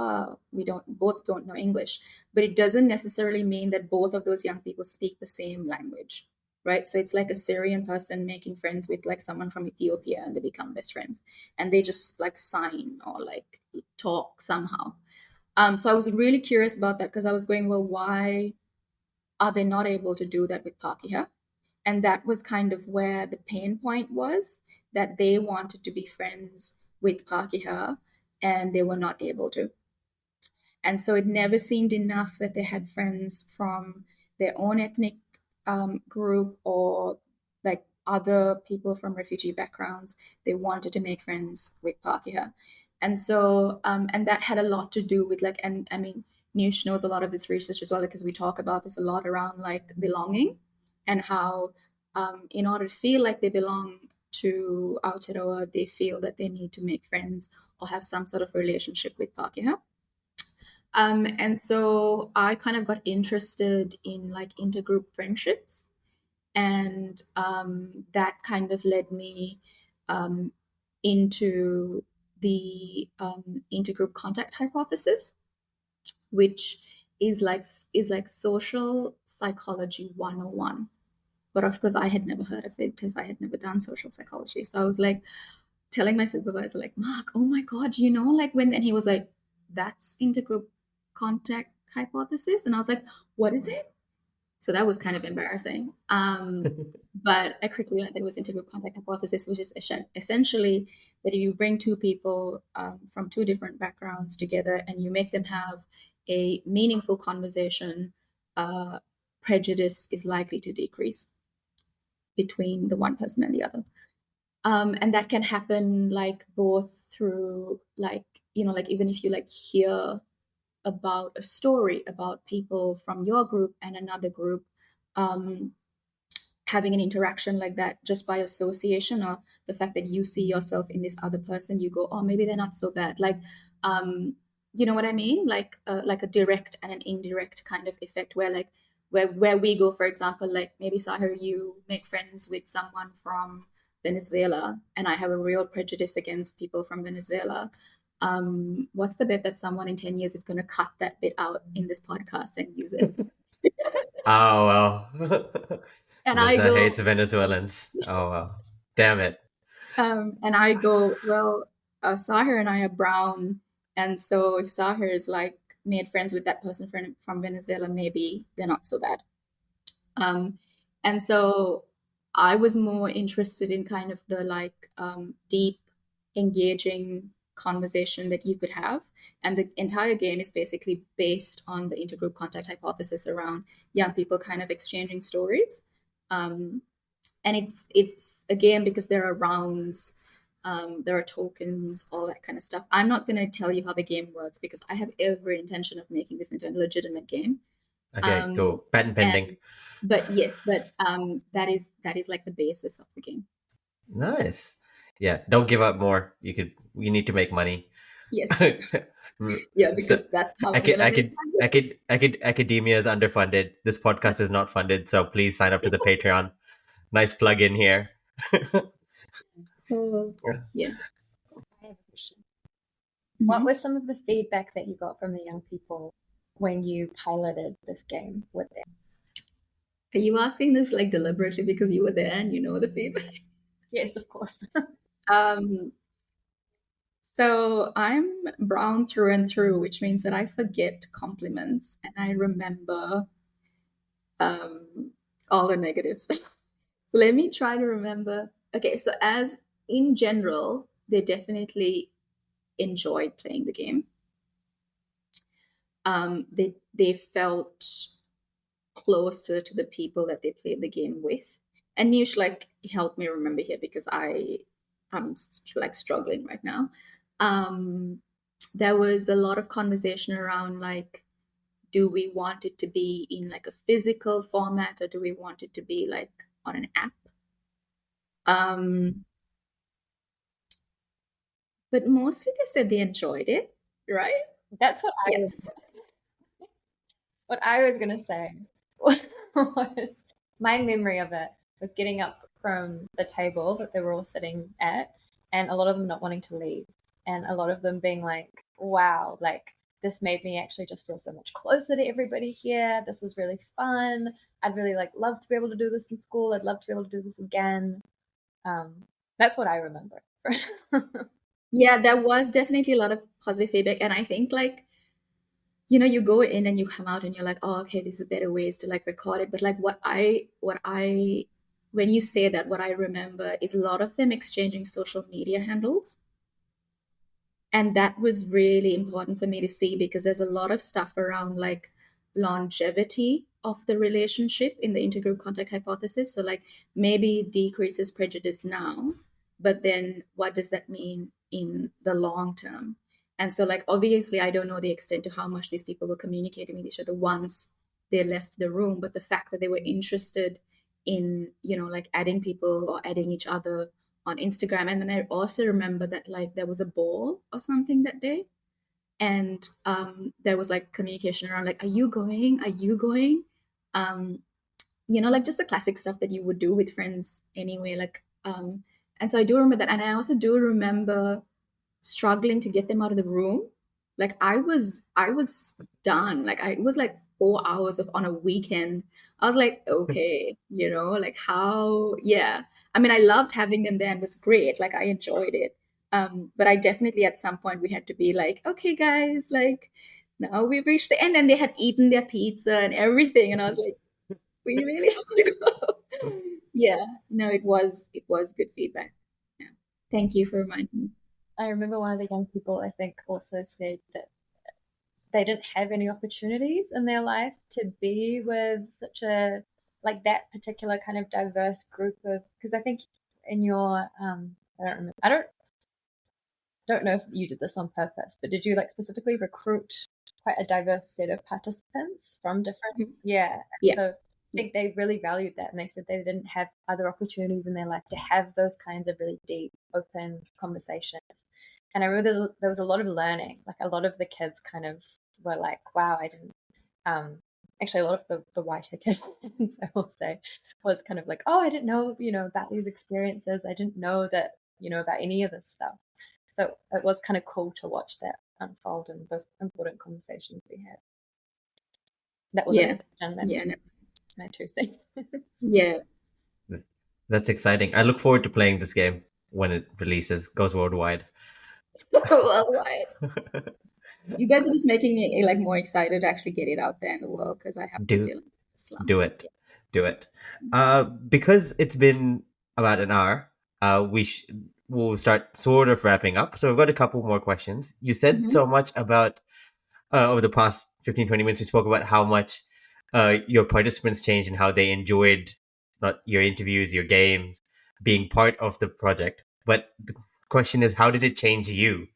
we both don't know English, but it doesn't necessarily mean that both of those young people speak the same language, right? So it's like a Syrian person making friends with like someone from Ethiopia, and they become best friends, and they just like sign or like talk somehow. So I was really curious about that, because I was going, well, why are they not able to do that with Pakeha? And that was kind of where the pain point was, that they wanted to be friends with Pakeha and they were not able to. And so it never seemed enough that they had friends from their own ethnic group, or like other people from refugee backgrounds. They wanted to make friends with Pakeha. And so, and that had a lot to do with like, and I mean, Niush knows a lot of this research as well, because we talk about this a lot around like belonging, and how in order to feel like they belong to Aotearoa, they feel that they need to make friends or have some sort of relationship with Pakeha. And so I kind of got interested in like intergroup friendships, and that kind of led me um, into the intergroup contact hypothesis, which is like social psychology 101. But of course, I had never heard of it because I had never done social psychology. So I was like telling my supervisor, like, Mark, oh my God, like when, and he was like, that's intergroup contact hypothesis. And I was like, what is it? So that was kind of embarrassing. But I quickly learned that it was intergroup contact hypothesis, which is essentially that you bring two people from two different backgrounds together and you make them have a meaningful conversation, prejudice is likely to decrease between the one person and the other. And that can happen like both through like, like even if you like hear about a story about people from your group and another group, um, having an interaction like that just by association, or the fact that you see yourself in this other person, you go, oh, maybe they're not so bad. Like, you know what I mean? Like a direct and an indirect kind of effect, where like where we go, for example, like maybe Sahir, you make friends with someone from Venezuela, and I have a real prejudice against people from Venezuela. What's the bet that someone in 10 years is going to cut that bit out in this podcast and use it? Oh well. And I Nuzha go, hates Venezuelans. Oh well. Damn it. and I go, well, Sahir and I are brown, and so if Sahir is like made friends with that person from Venezuela, maybe they're not so bad. Um, and so I was more interested in kind of the like deep, engaging conversation that you could have. And the entire game is basically based on the intergroup contact hypothesis around young people kind of exchanging stories. Um, and it's again, because there are rounds, there are tokens, all that kind of stuff. I'm not going to tell you how the game works because I have every intention of making this into a legitimate game. Okay, Um, cool. Patent pending. and but yes, but that is like the basis of the game. Nice. Yeah, don't give up more. You need to make money. Yes, yeah, So because that's how I'm gonna make my academia is underfunded. This podcast is not funded, so please sign up to the Patreon. Nice plug in here. games. Yeah. I have a question. Mhm. What was some of the feedback that you got from the young people when you piloted this game with them? Are you asking this like deliberately because you were there and you know the feedback? Yes, of course. Um, so I'm brown through and through, which means that I forget compliments and I remember all the negative stuff. So let me try to remember. Okay, so as in general, they definitely enjoyed playing the game. They felt closer to the people that they played the game with. And Niush like helped me remember here because I'm like struggling right now. There was a lot of conversation around like, do we want it to be in like a physical format, or do we want it to be like on an app? Um, but mostly they said they enjoyed it, right? That's Yeah. what I was gonna say was my memory of it was getting up from the table that they were all sitting at, and a lot of them not wanting to leave. and a lot of them being like, wow, like this made me actually just feel so much closer to everybody here. This was really fun. I'd really like love to be able to do this in school. I'd love to be able to do this again. That's what I remember. Yeah, there was definitely a lot of positive feedback. And I think like, you go in and you come out and you're like, oh, okay, these are better ways to like record it. But like when you say that, what I remember is a lot of them exchanging social media handles. And that was really important for me to see because there's a lot of stuff around like longevity of the relationship in the intergroup contact hypothesis. So like maybe it decreases prejudice now, but then what does that mean in the long term? And so like obviously I don't know the extent to how much these people were communicating with each other once they left the room, but the fact that they were interested in, like adding people or adding each other on Instagram. And then I also remember that like there was a ball or something that day. And there was like communication around like, are you going? Are you going? Like just the classic stuff that you would do with friends anyway. And so I do remember that. And I also do remember struggling to get them out of the room. Like I was done. Like it was like 4 hours of on a weekend. I was like, okay, like how, yeah. I mean, I loved having them there and it was great. Like I enjoyed it. But I definitely at some point we had to be like, okay, guys, like now we've reached the end and they had eaten their pizza and everything. And I was like, we really have to go. Yeah, no, it was good feedback. Yeah. Thank you for reminding me. I remember one of the young people, I think, also said that they didn't have any opportunities in their life to be with such a, like that particular kind of diverse group of, because I think in your, I don't know if you did this on purpose, but did you like specifically recruit quite a diverse set of participants from different, yeah. Yeah. So I think they really valued that, and they said they didn't have other opportunities in their life to have those kinds of really deep, open conversations. And I remember there was a lot of learning. Like a lot of the kids kind of were like, "Wow, I didn't." Actually, a lot of the whiter kids, I will say, was kind of like, "Oh, I didn't know, about these experiences. I didn't know that, about any of this stuff." So it was kind of cool to watch that unfold and those important conversations we had. That was Yeah. an my 2 cents. Yeah. That's exciting. I look forward to playing this game when it releases, goes worldwide. Worldwide. You guys are just making me like more excited to actually get it out there in the world because I have been Do feeling a slump. do it. Do it. Because it's been about an hour, we'll start sort of wrapping up. So we've got a couple more questions. You said so much about over the past 15, 20 minutes, we spoke about how much your participants changed and how they enjoyed not your interviews, your games, being part of the project. But the question is, how did it change you?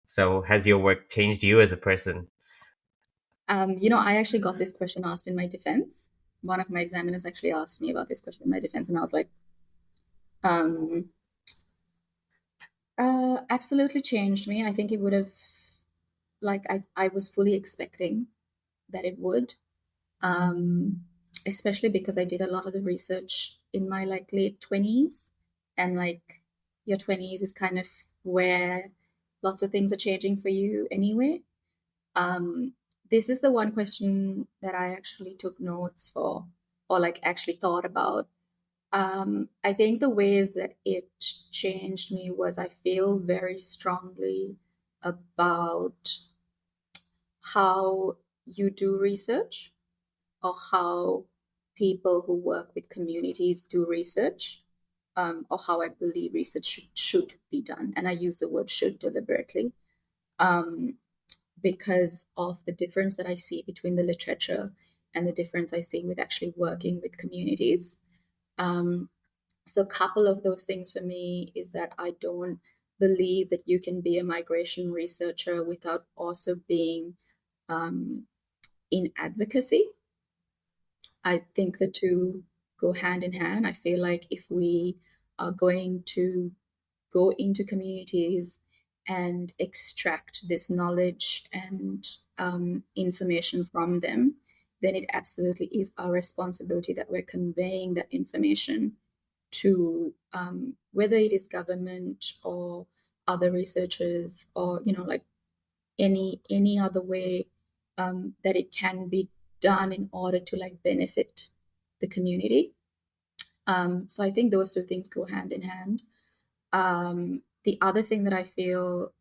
So has your work changed you as a person? I actually got this question asked in my defense. One of my examiners actually asked me about this question in my defense, and I was like, absolutely changed me. I think it would have, like, I was fully expecting that it would, especially because I did a lot of the research in my like late 20s, and like your 20s is kind of where lots of things are changing for you anyway. This is the one question that I actually took notes for or like actually thought about. I think the ways that it changed me was I feel very strongly about how you do research or how people who work with communities do research, or how I believe research should be done. And I use the word should deliberately. Because of the difference that I see between the literature and the difference I see with actually working with communities. So a couple of those things for me is that I don't believe that you can be a migration researcher without also being in advocacy. I think the two go hand in hand. I feel like if we are going to go into communities and extract this knowledge and information from them, then it absolutely is our responsibility that we're conveying that information to whether it is government or other researchers, or like any other way that it can be done in order to like benefit the community. So I think those two things go hand in hand. The other thing that I feel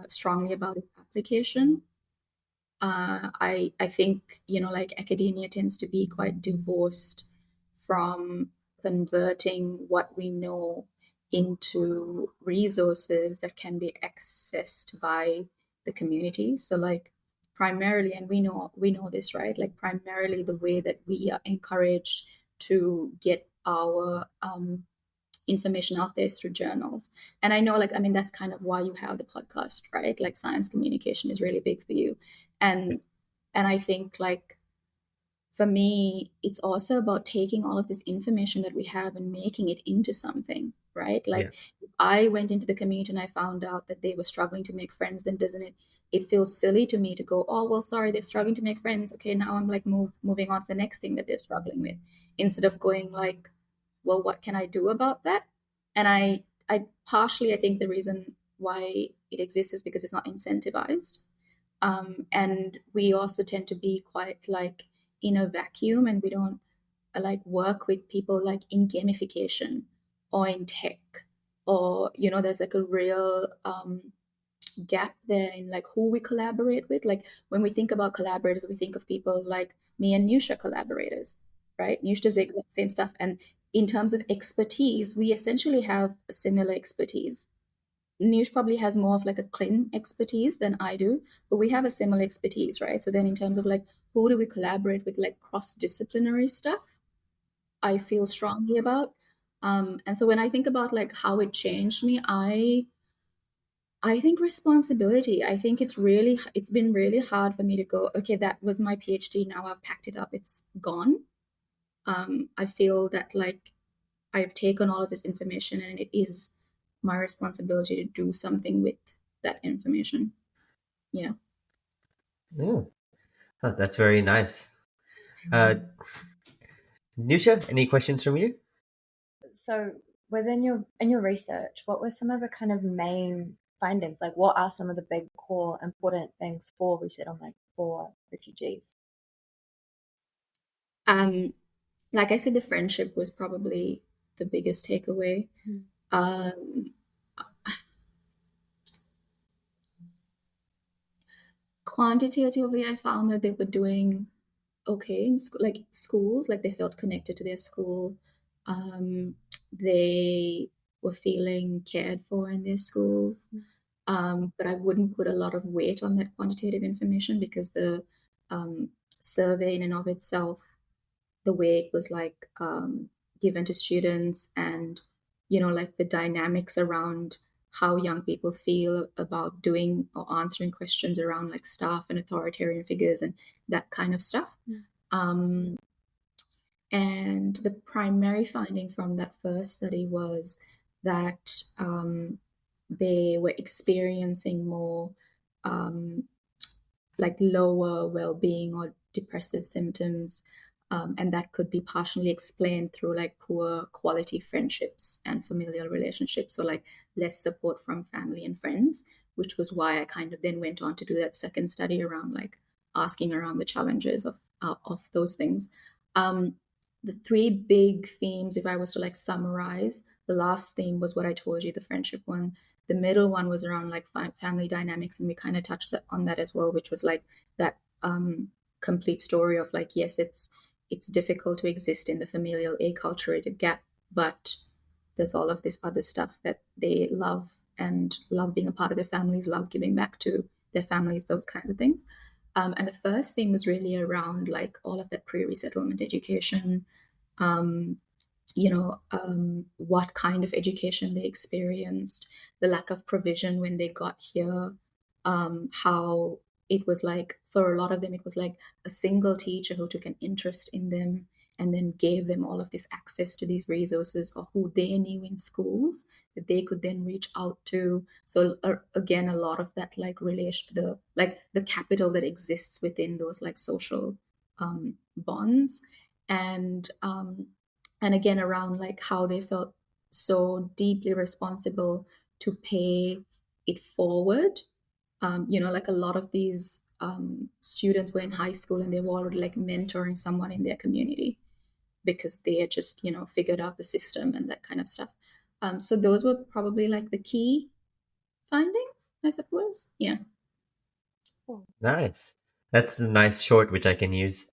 strongly about is application. I think like academia tends to be quite divorced from converting what we know into resources that can be accessed by the community. So like primarily, and we know this, right? Like primarily the way that we are encouraged to get our information out there is through journals. And I know, like, I mean, that's kind of why you have the podcast, right? Like science communication is really big for you. And I think like for me, it's also about taking all of this information that we have and making it into something, right? Yeah. Like if I went into the community and I found out that they were struggling to make friends, then doesn't it feels silly to me to go, oh well, sorry, they're struggling to make friends. Okay, now I'm like moving on to the next thing that they're struggling with, instead of going like, well, what can I do about that? And I partially I think the reason why it exists is because it's not incentivized. And we also tend to be quite like in a vacuum, and we don't like work with people like in gamification or in tech, or there's like a real gap there in like who we collaborate with. Like when we think about collaborators, we think of people like me and Niusha collaborators, right? Niusha does the exact same stuff, and in terms of expertise, we essentially have a similar expertise. Niush probably has more of like a clean expertise than I do, but we have a similar expertise, right? So then in terms of like who do we collaborate with, like cross-disciplinary stuff, I feel strongly about. And so when I think about like how it changed me, I think responsibility. I think it's been really hard for me to go, okay, that was my PhD, now I've packed it up, it's gone. I feel that like I've taken all of this information and it is my responsibility to do something with that information. Yeah. Oh, that's very nice. Nusha, any questions from you? So within your research, what were some of the kind of main findings? Like what are some of the big core important things for resettlement for refugees? Um, like I said, the friendship was probably the biggest takeaway. Mm. Um, Quantitatively, I found that they were doing okay in like schools, like they felt connected to their school. They were feeling cared for in their schools. But I wouldn't put a lot of weight on that quantitative information because the um, survey in and of itself, the way it was like given to students, and like the dynamics around how young people feel about doing or answering questions around like staff and authoritarian figures and that kind of stuff. um, and the primary finding from that first study was that they were experiencing more um, like lower well-being or depressive symptoms, and that could be partially explained through like poor quality friendships and familial relationships, so like less support from family and friends, which was why I kind of then went on to do that second study around like asking around the challenges of those things. um, the three big themes, if I was to like summarize, the last theme was what I told you, the friendship one. The middle one was around like family dynamics, and we kind of touched on that as well, which was like that complete story of like, yes, it's difficult to exist in the familial acculturated gap, but there's all of this other stuff that they love, and love being a part of their families, love giving back to their families, those kinds of things. And the first thing was really around like all of that pre-resettlement education, um, what kind of education they experienced, the lack of provision when they got here, how it was like for a lot of them, it was like a single teacher who took an interest in them and then gave them all of this access to these resources, or who they knew in schools that they could then reach out to. So again, a lot of that like relation, the capital that exists within those like social bonds, and again around like how they felt so deeply responsible to pay it forward. Like a lot of these students were in high school and they were already like mentoring someone in their community because they had just, figured out the system and that kind of stuff. So those were probably like the key findings, I suppose. Yeah. Nice. That's a nice short which I can use.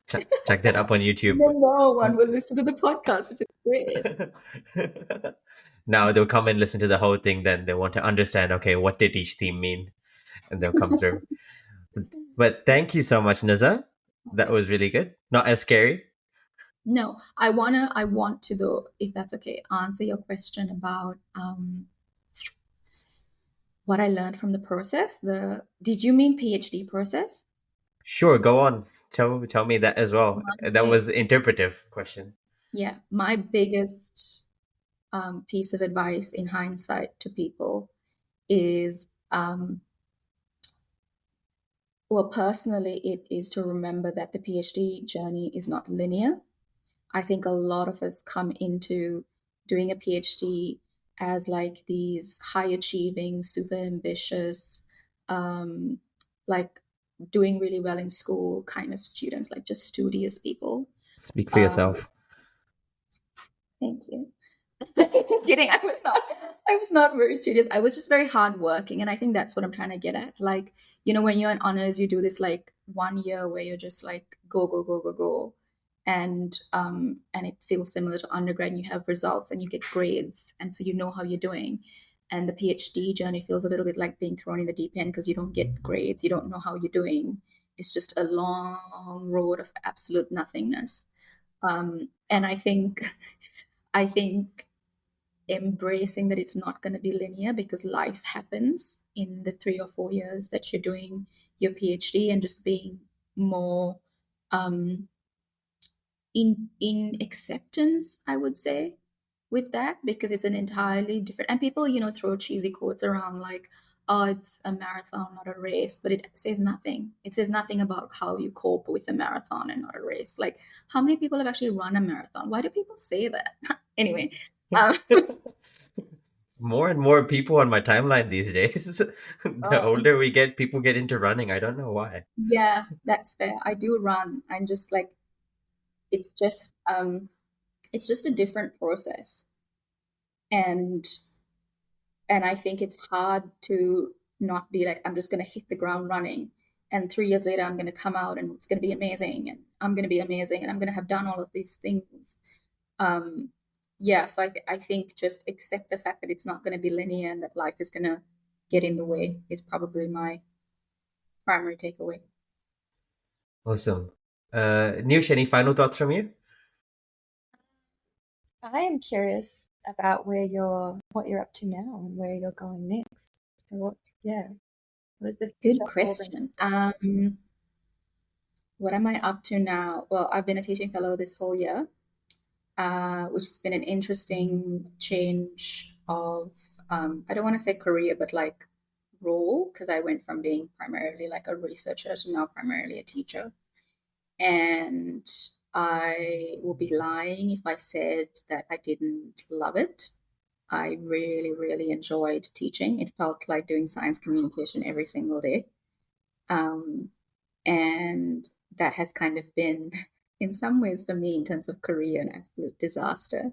Check that up on And YouTube. then no one will listen to the podcast, which is great. Now they'll come and listen to the whole thing, then they want to understand, okay, what did each theme mean? And they'll come through. But thank you so much, Nuzha. That Okay. was really good. Not as scary. No, I want to though, if that's okay, answer your question about what I learned from the process. Did you mean PhD process? Sure, go on. Tell me that as well. That My, was interpretive question. yeah, my biggest piece of advice in hindsight to people is, well, personally, it is to remember that the PhD journey is not linear. I think a lot of us come into doing a PhD as like these high achieving, super ambitious, um, like doing really well in school kind of students, like just studious people. Speak for Um, yourself. Thank you. Kidding. I was not very studious. I was just very hardworking. And I think that's what I'm trying to get at. Like, when you're in honors, you do this like 1 year where you're just like go, go, go, go, go. And it feels similar to undergrad, and you have results and you get grades. And so you know how you're doing. And the PhD journey feels a little bit like being thrown in the deep end because you don't get grades, you don't know how you're doing. It's just a long road of absolute nothingness. And I think embracing that it's not going to be linear because life happens in the 3 or 4 years that you're doing your PhD, and just being more um, in acceptance, I would say, with that, because it's an entirely different. And people, throw cheesy quotes around like, "Oh, it's a marathon, not a race," but it says nothing. It says nothing about how you cope with a marathon and not a race. Like, how many people have actually run a marathon? Why do people say that? Anyway, um, More and more people on my timeline these days. The oh, older we get, people get into running. I don't know why. yeah, that's fair. I do run. I'm just like, it's just it's just a different process. And I think it's hard to not be like, I'm just gonna hit the ground running. And 3 years later I'm gonna come out and it's gonna be amazing, and I'm gonna be amazing, and I'm gonna have done all of these things. Um yeah, so I think just accept the fact that it's not gonna be linear and that life is gonna get in the way is probably my primary takeaway. Awesome. Niush, any final thoughts from you? I am curious about what you're up to now and where you're going next. So what does the Good future hold in question. store? What am I up to now? Well, I've been a teaching fellow this whole year, which has been an interesting change of, I don't want to say career, but like role, because I went from being primarily like a researcher to now primarily a teacher. And I will be lying if I said that I didn't love it. I really, really enjoyed teaching. It felt like doing science communication every single day. Um, and that has kind of been, in some ways, for me, in terms of career, an absolute disaster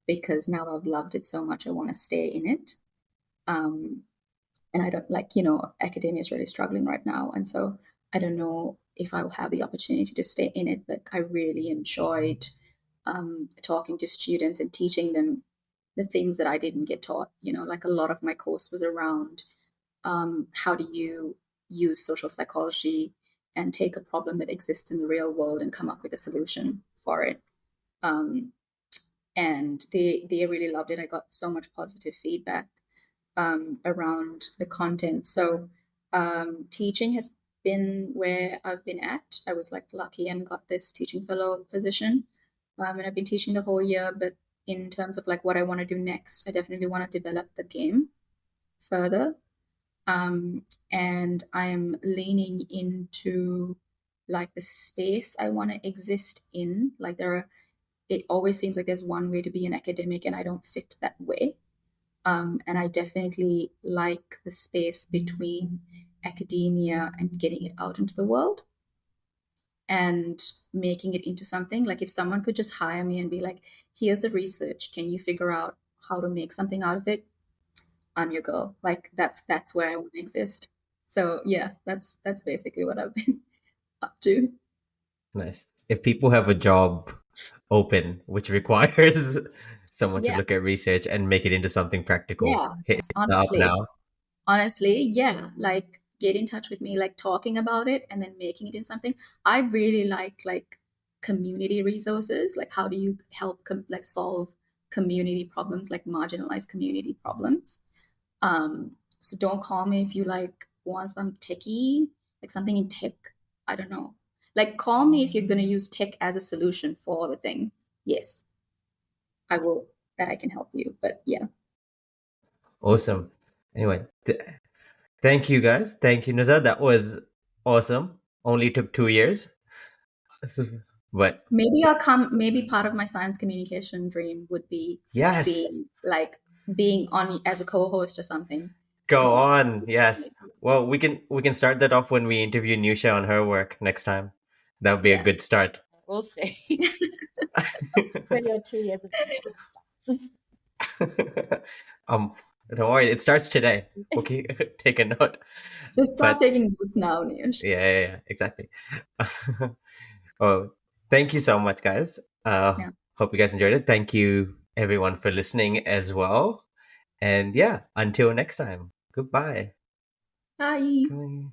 because now I've loved it so much, I want to stay in it. Um, and I don't like, academia is really struggling right now. And so I don't know if I will have the opportunity to stay in it, but I really enjoyed talking to students and teaching them the things that I didn't get taught. Like a lot of my course was around how do you use social psychology and take a problem that exists in the real world and come up with a solution for it. Um, and they really loved it. I got so much positive feedback around the content. So teaching has been where I've been at. I was like lucky and got this teaching fellow position, and I've been teaching the whole year. But in terms of like what I want to do next, I definitely want to develop the game further, um, and I am leaning into like the space I want to exist in. Like it always seems like there's one way to be an academic, and I don't fit that way. And I definitely like the space between academia and getting it out into the world and making it into something. Like if someone could just hire me and be like, here's the research, can you figure out how to make something out of it? I'm your girl. Like that's where I want to exist. So yeah, that's basically what I've been up to. Nice. If people have a job open which requires someone to Yeah, look at research and make it into something practical, yeah. hit up Honestly, now. honestly, yeah. Like get in touch with me, like talking about it and then making it into something. I really like community resources. Like how do you help like solve community problems, like marginalized community problems? So don't call me if you like want some techie, like something in tech. I don't know. Like call me if you're gonna use tech as a solution for the thing. Yes, I will. That I can help you. But yeah, Awesome. Anyway, thank you guys. Thank you, Nuzha. That was awesome. Only took 2 years. But maybe I'll come. Maybe part of my science communication dream would be yes, being like being on as a co-host or something. go Maybe. on. Yes. Well, we can start that off when we interview Niusha on her work next time. That would be a Yeah. good start. We'll see. That's where your 2 years of experience starts. um, don't worry, it starts today. Okay, take a note. Just start But taking notes now, Nish. yeah, exactly. Oh, thank you so much, guys. Yeah. Hope you guys enjoyed it. Thank you, everyone, for listening as well. And yeah, until next time. Goodbye. Bye. Bye.